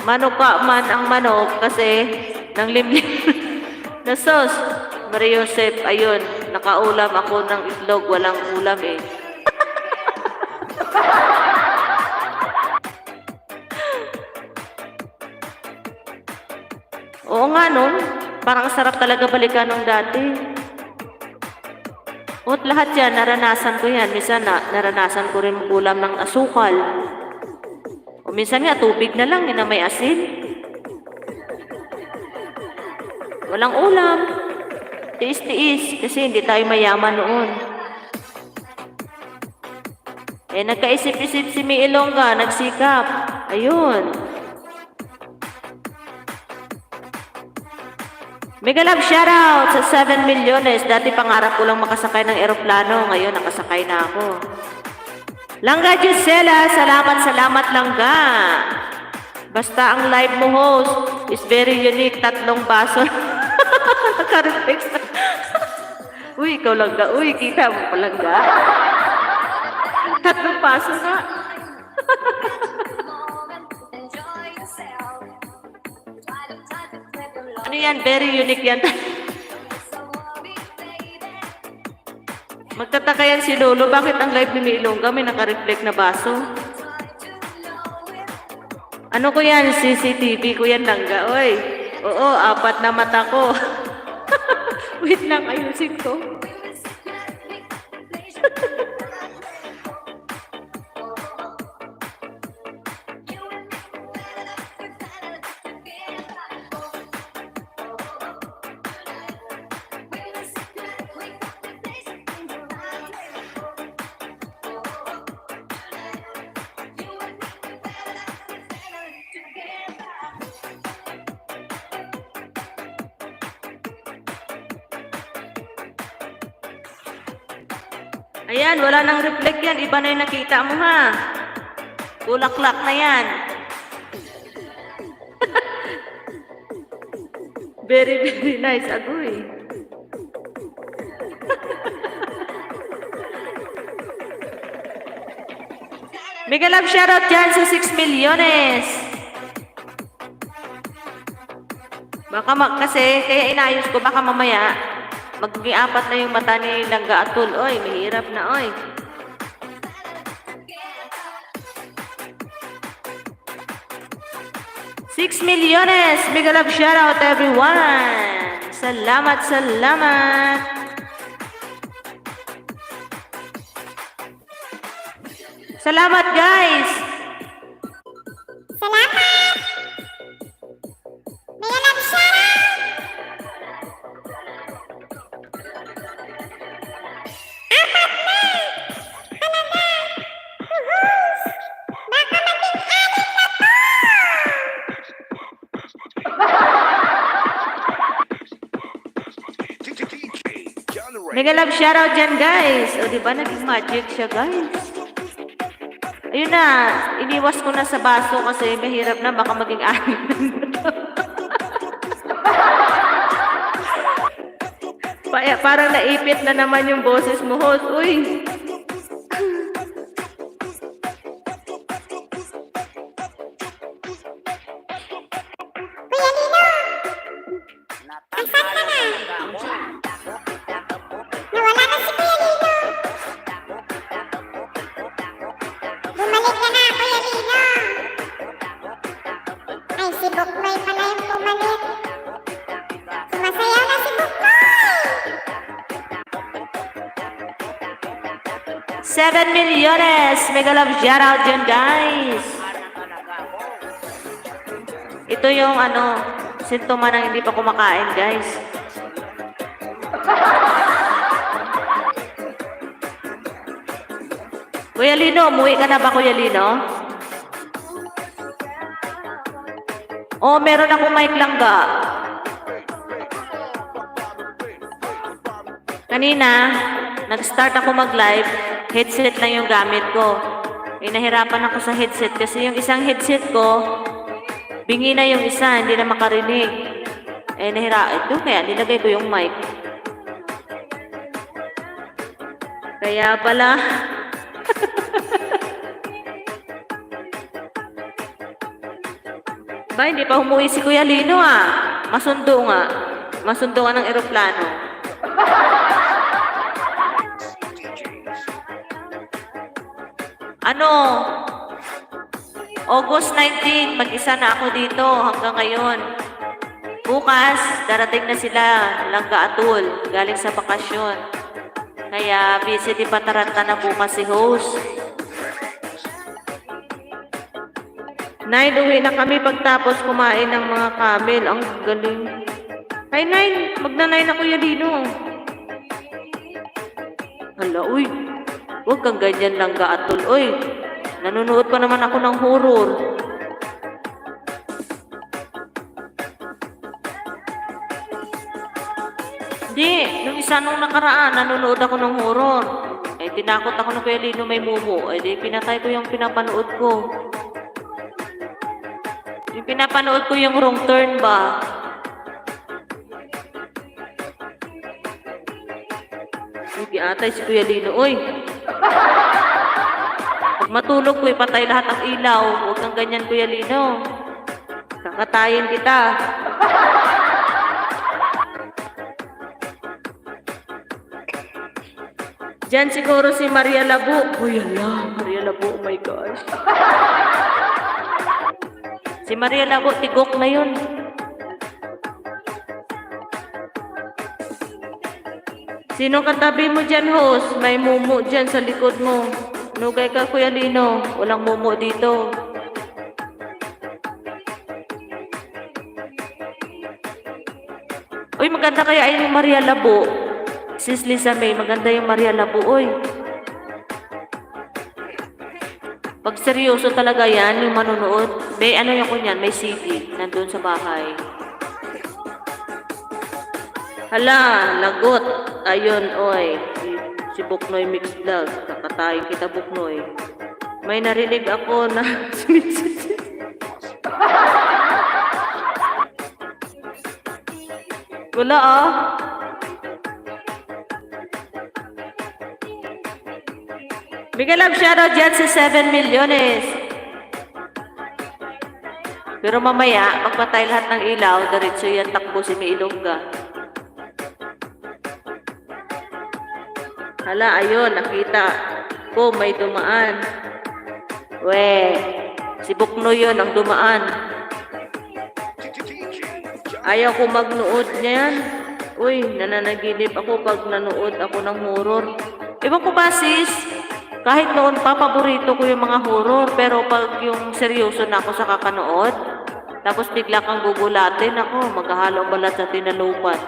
Manok ka man ang manok kasi nang limlim na sauce. Maria Joseph, ayun, nakaulam ako ng itlog, walang ulam eh. Oo nga no, parang sarap talaga balikan nung dati. At lahat yan, naranasan ko yan. Minsan naranasan ko rin ulam ng asukal. O minsan nga, tubig na lang, na may asin. Walang ulam. Tiis-tiis, kasi hindi tayo mayaman noon. Nagkaisip-isip si Mi Ilongga, nagsikap. Ayun. Mega love shoutout sa 7 milyones. Dati pangarap ko lang makasakay ng eroplano. Ngayon, nakasakay na ako. Langga Gisela, salamat Langga. Basta ang live mo, host, is very unique. 3 baso. Naka-reflex. Uy, ikaw Langga. Uy, kita mo pa Langga. 3 baso nga. Ano yan? Very unique yan. Magtataka yan si Lolo. Bakit ang live ni Mi Ilongga may naka-reflect na baso? Ano ko yan? CCTV ko yan, Langga. Oy. Oo, 4 na mata ko. Wait lang, ayusin ko. Ayan, wala nang reflect yan. Iba na yung nakita mo, ha? Bulaklak na yan. Very nice. Agoy. Mega love shoutout dyan sa 6 milyones. Baka kasi, kaya inayos ko, baka mamaya, magiging 4 na yung mata ni Langga Atul. Oy, mahirap na, oy. $6 milyones. Big love shoutout everyone. Salamat. Salamat, guys. Salamat! Mega love shoutout! 4 na! DJ John Ray. Mega love shoutout dyan, guys. O, di ba? Naging magic siya, guys. Ayun na. Iniwas ko na sa baso kasi mahirap na. Baka maging anin. Parang naipit na naman yung boses mo, host. Uy! Nawala na si Kuya Lino. Bumalik ka na, Kuya Lino. Ay, si Buknoy pala yung bumalik. Sumasayaw na si Buknoy. 7 milyones! Mega love shoutout dyan, guys! Ito yung sintoma ng hindi pa kumakain, guys. Kuya Lino, umuwi ka na ba, Kuya Lino? Oh, meron akong mic langga. Kanina, nag-start ako mag-live, headset lang yung gamit ko. Nahirapan ako sa headset kasi yung isang headset ko, bingi na yung isa, hindi na makarinig. Ito kaya nilagay ko yung mic. Kaya pala, ba, hindi pa humuwi si Kuya Lino Masundo nga. Masundo nga ng eroplano. August 19, mag-isa na ako dito hanggang ngayon. Bukas, darating na sila, Langga Atul, galing sa bakasyon. Kaya busy di pataranta na bukas si host. 9, uwi na kami pagtapos kumain ng mga camel. Ang galing. Ay, 9, magna-9 na Kuya Lino. Hala, uy. Huwag kang ganyan Langga Atul. Uy, nanonood pa naman ako ng horror. Hindi, nung isa nung nakaraan, nanonood ako ng horror. Tinakot ako ng Kuya Lino may mumu. Pinatay ko yung pinapanood ko. Yung pinapanood ko yung wrong turn ba? Hindi atay si Kuya Lino. Uy! Pag matulog ko, ipatay lahat ang ilaw. Huwag kang ganyan, Kuya Lino. Kakatayin kita. Diyan siguro si Maria Labu. Uy, ala, Maria Labu, oh my gosh. Si Maria Labu, tigok na yun. Sino katabi mo dyan, host? May mumu dyan sa likod mo. Nugay ka, Kuya Lino. Walang mumu dito. Uy, maganda kaya yung Maria Labu. Sis Lisa May, maganda yung Maria Labu. Uy. Pag seryoso talaga yan, yung manunood, may yung kunyan, may CD, nandun sa bahay. Hala, lagot. Ayun, oy. Si Buknoy Mix Vlog. Kakatayin kita, Buknoy. May narinig ako na wala Miguel Love shoutout dyan sa 7 milyones. Pero mamaya, pagpatay lahat ng ilaw, diretso yan takbo si May Ilongga. Hala, ayun, nakita ko may dumaan. We, si Buknoy yun ang dumaan. Ayaw ko magnood niyan. Uy, nananaginip ako pag nanood ako ng horror. Ewan ko ba sis, kahit noon pa, paborito ko yung mga horror. Pero pag yung seryoso na ako sa kakanood, tapos bigla kang gugulatin ako, maghahalo balat sa tinalupan.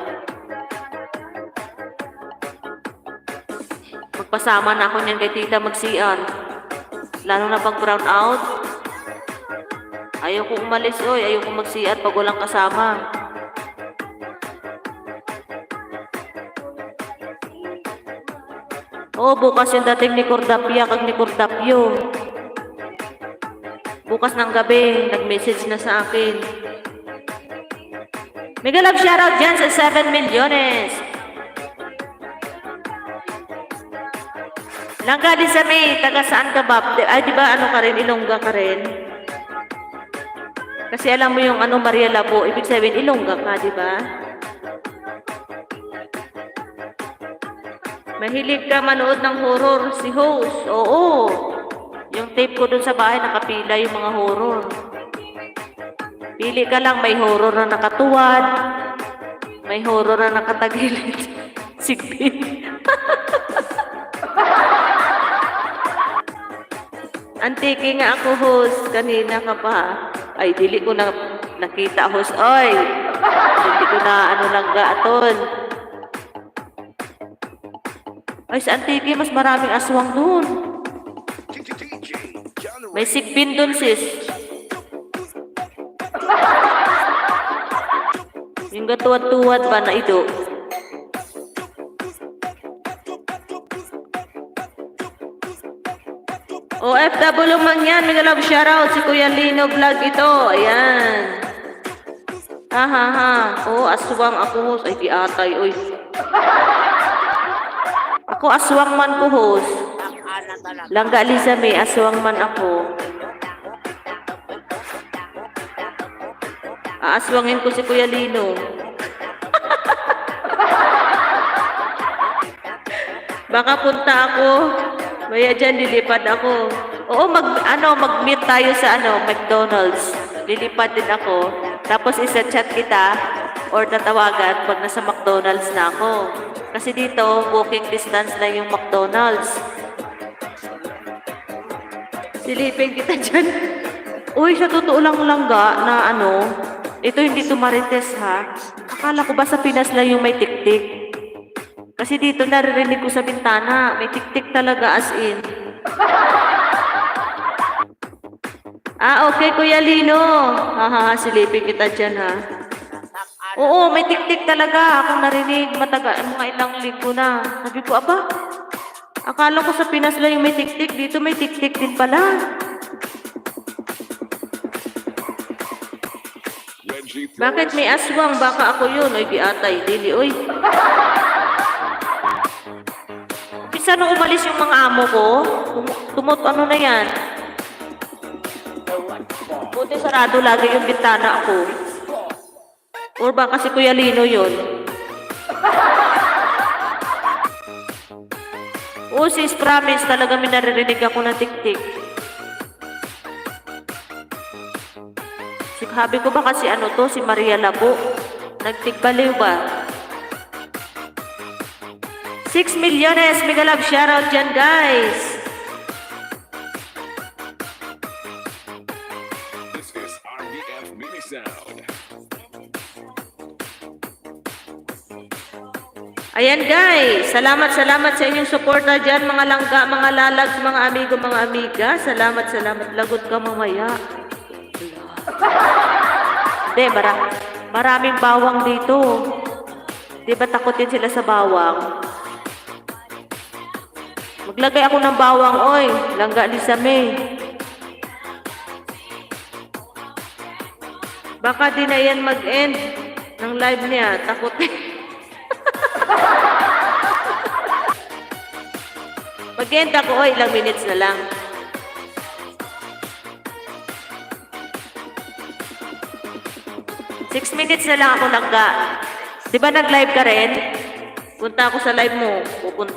Magpasama na ako niyan kay tita mag-CR. Lalo na pag brown out. Ayaw ko umalis, oy. Ayaw ko mag-CR pag walang kasama. Oo, bukas yung dating ni Cordapia kag ni Cordapio. Bukas ng gabi, nag-message na sa akin. Mega love shoutout dyan sa 7 milyones. Langga din sa may, taga saan ka ba? Ay, di ba ano ka rin, Ilongga ka rin? Kasi alam mo yung ano, Maria Labo, ibig sabihin, Ilongga ka, di ba? Mahilig ka manood ng horror, si host. Oo. Yung tape ko dun sa bahay, nakapila yung mga horror. Pili ka lang, may horror na nakatuwad, may horror na nakatagilid. Sigbin. Antiki nga ako, host. Kanina ka pa. Ay, dili ko na nakita, host. Oy! Hindi ko na ano lang gaaton. Ay, sa Antiki, mas maraming aswang dun. May sigbin dun, sis. Yung gatuwad-tuwad ba na ito? OFW man yan. Mega love shoutout si Kuya Lino Vlog ito. Ayan. Ha ha ha. Oh, aswang ako, host. Ay, di atay. Uy. Ako aswang man ko, host. Langga Lisa may aswang man ako. Aaswangin ko si Kuya Lino. Baka punta ako. Maya dyan, lilipad ako. Oo, mag-meet tayo sa McDonald's. Lilipad din ako. Tapos isa-chat kita or tatawagan pag nasa McDonald's na ako. Kasi dito, walking distance na yung McDonald's. Silipin kita dyan. Uy, sa totoo lang langga na ito hindi to Marites ha. Akala ko ba sa Pinas lang yung may tiktik? Kasi dito naririnig ko sa bintana, may tiktik talaga as in. Okay Kuya Lino. Silipin kita dyan ha. Oo, may tiktik talaga. Akong narinig, mga ilang linggo na. Sabi ko, aba, akala ko sa Pinas lang yung may tiktik. Dito may tiktik din pala. Bakit may aswang? Baka ako yun. Oy, di atay. Dili, oy. Bisa nung umalis yung mga amo ko, ano na yan? Buti sarado lagi yung bintana ako. Or baka si Kuya Lino yun. Sis, promise, talaga may naririnig ako ng tik-tik. Sabi ko ba kasi si Maria Labo. Nagtigbaliw ba? 6 milyones, mega love shoutout dyan, guys. This is RDF Mini Sound. Ayan, guys. Salamat sa inyong suporta dyan, mga langga, mga lalags, mga amigo, mga amiga. Salamat. Lagot ka mamaya. Hindi, maraming bawang dito. Di ba takutin sila sa bawang? Maglagay ako ng bawang, oy. Langga Lisa May. Baka di na yan mag-end ng live niya. Takutin. Mag-end ako, oy. Ilang minutes na lang. Six minutes na lang ako langga. Di ba nag-live ka rin? Punta ako sa live mo.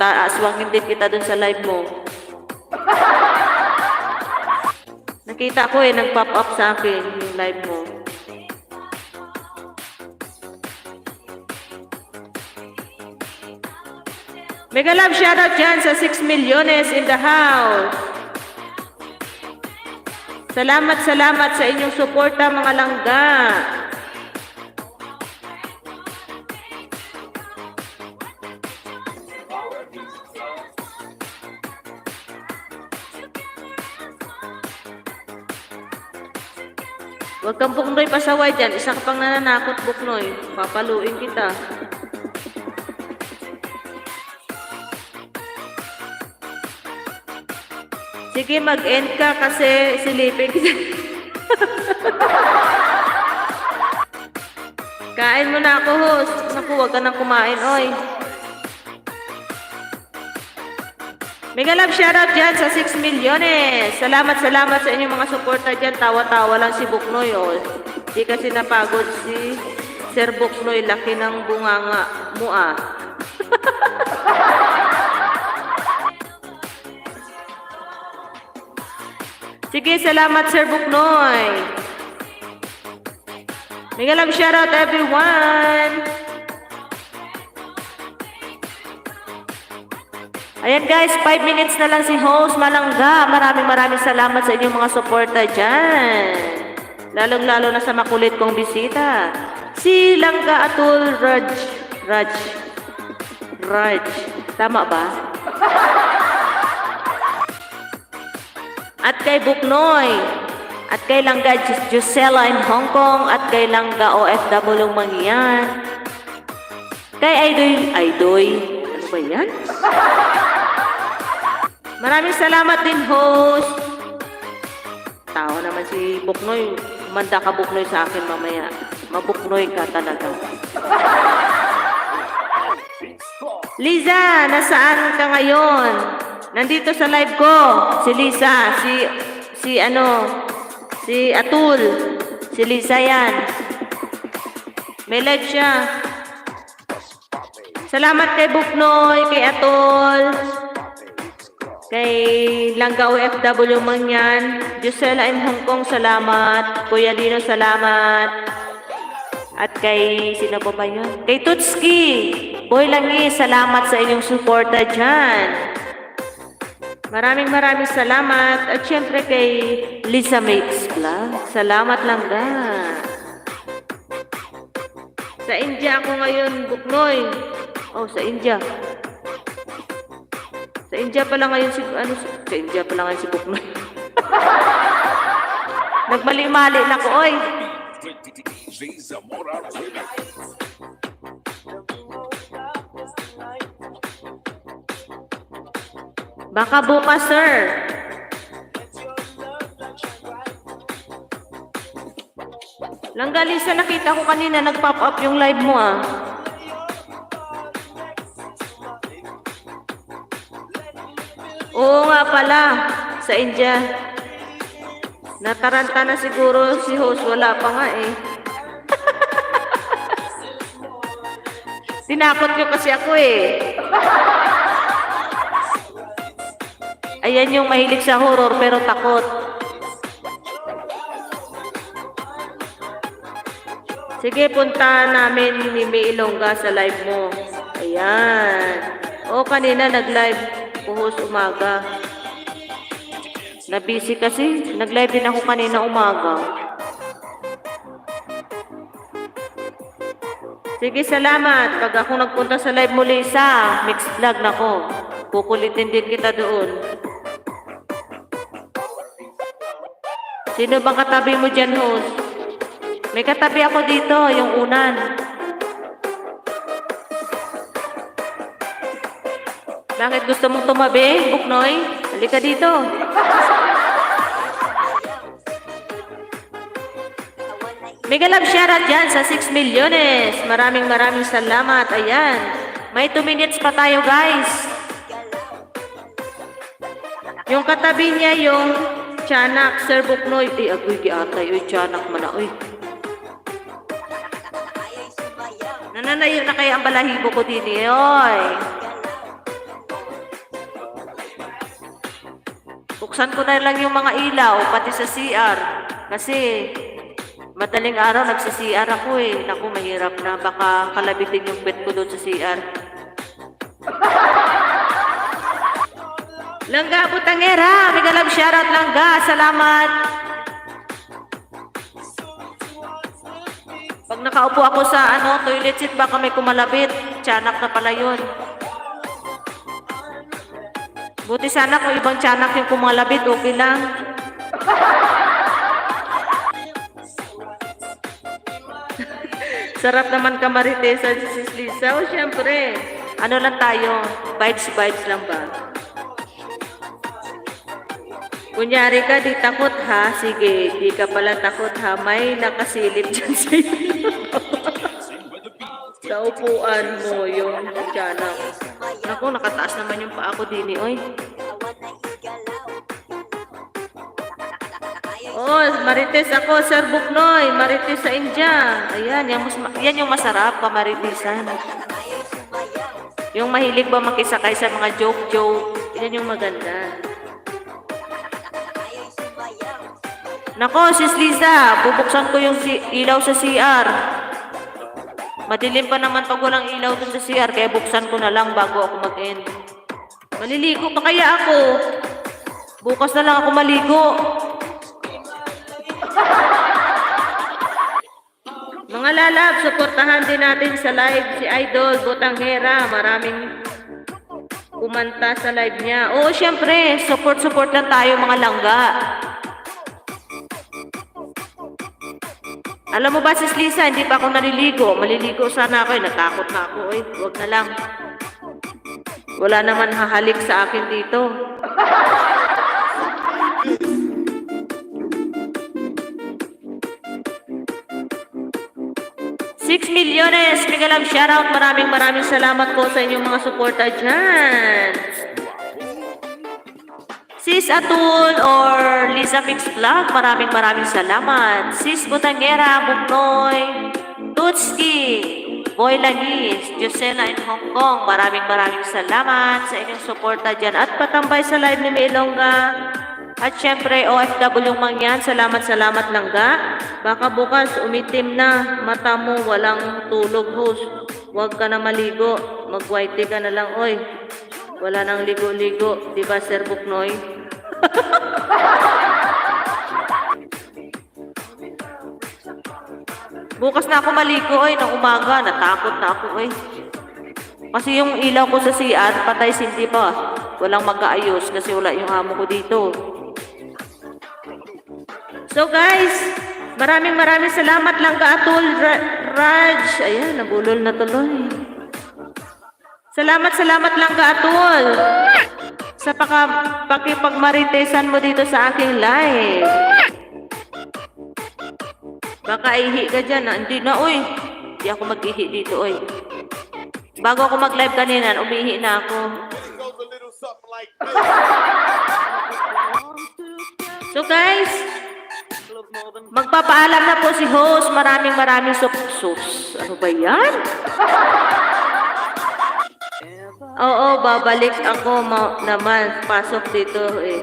Aswangin din kita dun sa live mo. Nakita ko nag-pop up sa akin yung live mo. Mega love shoutout dyan sa 6 milyones in the house. Salamat sa inyong suporta mga langga. Huwag kang Buknoy pasaway dyan. Isa ka pang nananakot, Buknoy. Papaluin kita. Sige, mag-end ka kasi silipin kita. Kain mo na ako, host. Naku, huwag ka nang kumain, oy. Mega love shoutout dyan sa 6 milyones. Salamat sa inyong mga suporta dyan. Tawa-tawa lang si Buknoy, oh. Di kasi napagod si Sir Buknoy. Laki ng bunganga mo, ah. Sige, salamat Sir Buknoy. Mega love shoutout everyone. Ayan guys, 5 minutes na lang si host Malangga. Maraming salamat sa inyong mga suporta dyan. Lalong-lalo na sa makulit kong bisita. Si Langga Atul Raj. Tama ba? At kay Buknoy. At kay Langga Gisela in Hong Kong. At kay Langga OFW Mangyan. Kay Aidoy. Ano ba yan? Maraming salamat din, host. Tao naman si Buknoy. Manda ka, Buknoy, sa akin mamaya. Mabuknoy ka talaga. Liza, nasaan ka ngayon? Nandito sa live ko. Si Liza, si Atul. Si Liza yan. May live siya. Salamat kay Buknoy, kay Atul. Kay Langga OFW Mangyan, Gisela in Hong Kong, salamat. Kuya Dino, salamat. At kay, sino pa ba yun? Kay Tutski, Boy Langi, salamat sa inyong suporta dyan. Maraming salamat. At syempre kay Lisa Makes Vlog, salamat Langga. Sa India ako ngayon, Buknoy. Oh, sa India. Sa India pala ngayon si Buknoy. Nagmali-mali na ko, oy. DJ Zamora Remix. Baka bukas, sir. Langga, Lisa, nakita ko kanina nag-pop up yung live mo, ah. Oo nga pala, sa India. Nataranta na siguro si host, wala pa nga eh. Tinakot nyo kasi ako eh. Ayan yung mahilig sa horror pero takot. Sige, punta namin ni May Ilongga sa live mo. Ayan. O, kanina nag-live. Puhos umaga. Na-busy kasi. Nag-live din ako kanina umaga. Sige, salamat. Pag ako nagpunta sa live mo, Lisa, mixed vlog na ko. Kukulitin din kita doon. Sino bang katabi mo dyan, host? May katabi ako dito, yung unan. Bakit gusto mong tumabi, Buknoy? Halika dito. Mega love shoutout dyan sa 6 milyones. Maraming salamat. Ayan. May 2 minutes pa tayo, guys. Yung katabi niya, yung tiyanak, Sir Buknoy. Agoy, giatay. Uy, tiyanak man na. Uy. Nananayo na kaya ang balahibo ko din. Oy. Buksan ko na lang yung mga ilaw, pati sa CR. Kasi, madaling araw nagsi-CR ako eh. Naku, mahirap na. Baka kalabitin yung pet ko doon sa CR. Langga Butangera, mega love shoutout Langga. Salamat. Pag nakaupo ako sa toilet seat, baka may kumalabit. Tiyanak na pala yun. Buti sana kung ibang tiyanak yung kumalabit, okay lang. Sarap naman ka Marites sa Sis Lisa. O syempre, ano lang tayo, vibes lang ba? Kunyari ka, di takot ha? Sige, di ka pala takot ha? May nakasilip dyan sa'yo. Sa upuan mo, yung tiyanak. Naku, nakataas naman yung paa ko din oy. Oh, marites ako, Sir Buknoy. Marites sa India. Ayan, yan yung masarap, pamaritisan. Yung mahilig ba makisakay sa mga joke-joke. Yan yung maganda. Nako, Sis Liza, bubuksan ko yung ilaw sa CR. Madilim pa naman pag walang ilaw dun sa CR, kaya buksan ko na lang bago ako mag-end. Maliligo pa kaya ako? Bukas na lang ako maligo. Mga lalab, suportahan din natin sa live si Idol Botanghera. Maraming kumanta sa live niya. Oo, syempre, support lang tayo mga langga. Alam mo ba, Sis Lisa, hindi pa ako naliligo. Maliligo sana ako. Natakot na ako. Huwag na lang. Wala naman hahalik sa akin dito. 6 milyones. Mega love shoutout. Maraming salamat po sa inyong mga suporta dyan. Sis Atul or Lisa Mix Vlog, maraming salamat. Sis Botanghera, Buknoy, Tutski, Boy Langis, Josela in Hong Kong, maraming salamat sa inyong suporta dyan. At patambay sa live ni Melonga. At syempre, OFW Mangyan, salamat langga. Baka bukas umitim na, mata mo, walang tulog, host. Huwag ka na maligo, mag-white tea ka na lang, oy. Wala nang ligo-ligo, di ba, Sir Buknoy? Bukas na ako maligo, oy, ng umaga. Natakot na ako, oy. Kasi yung ilaw ko sa CR, patay hindi pa. Walang mag-aayos kasi wala yung amo ko dito. So guys, maraming salamat lang ka Atul Raj. Ayan, nabulol na tuloy. Salamat lang ka Atul sa pakipagmaritesan mo dito sa aking live. Baka ihi ka dyan. Hindi na, uy. Hindi ako mag-ihi dito, uy. Bago ako mag-live kanina, umihi na ako. So guys, magpapaalam na po si host. Maraming sus. Ano ba yan? Oo, babalik ako naman. Pasok dito eh.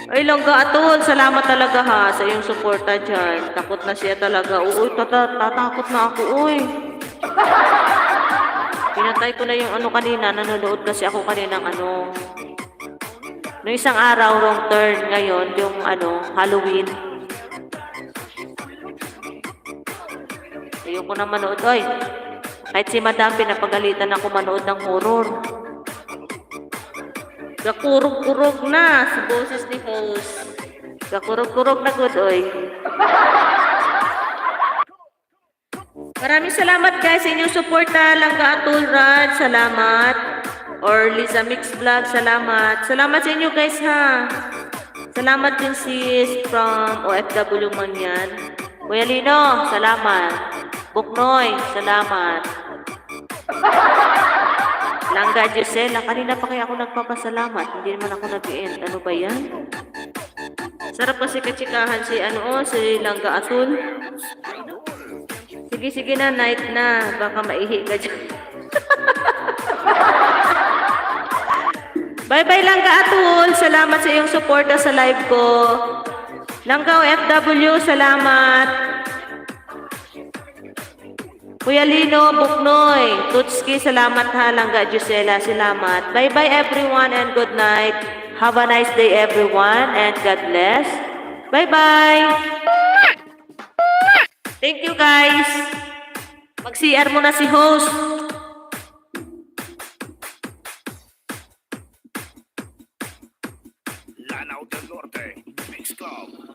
Ay, Langga Atul, salamat talaga ha sa iyong suporta dyan. Takot na siya talaga. Uy, tatakot na ako, uy. Pinatay ko na yung ano kanina. Nanonood kasi ako kanina ng ano. Noong isang araw, wrong turn. Ngayon, yung ano, Halloween. Ayoko na manood, oy. Kahit si Madam, pinapagalitan ako manood ng horror. Gakurog-kurog na sa boses ni host. Gakurog-kurog na good, oy. Maraming salamat guys sa inyong suporta. Langga Atul Rad, salamat. Or Lisa Mix Vlog, salamat. Salamat sa inyo guys ha. Salamat din sis from OFW Mangyan. Kuya Lino, salamat. Buknoy, salamat. Langga Gisela, kanina pa kaya ako nagpapasalamat. Hindi naman ako nag-end. Ano ba yan? Sarap kasi katsikahan si si Langga Atul. Sige na, night na. Baka maihi ka dyan. Bye-bye Langga Atul. Salamat sa iyong suporta sa live ko. Langga OFW, salamat. Kuya Lino, Buknoy, Tutski, salamat ha, Langga Gisela, salamat. Bye-bye everyone and good night. Have a nice day everyone and God bless. Bye-bye. Thank you guys. Mag-CR muna si host. Lanao del Norte, Mix Club.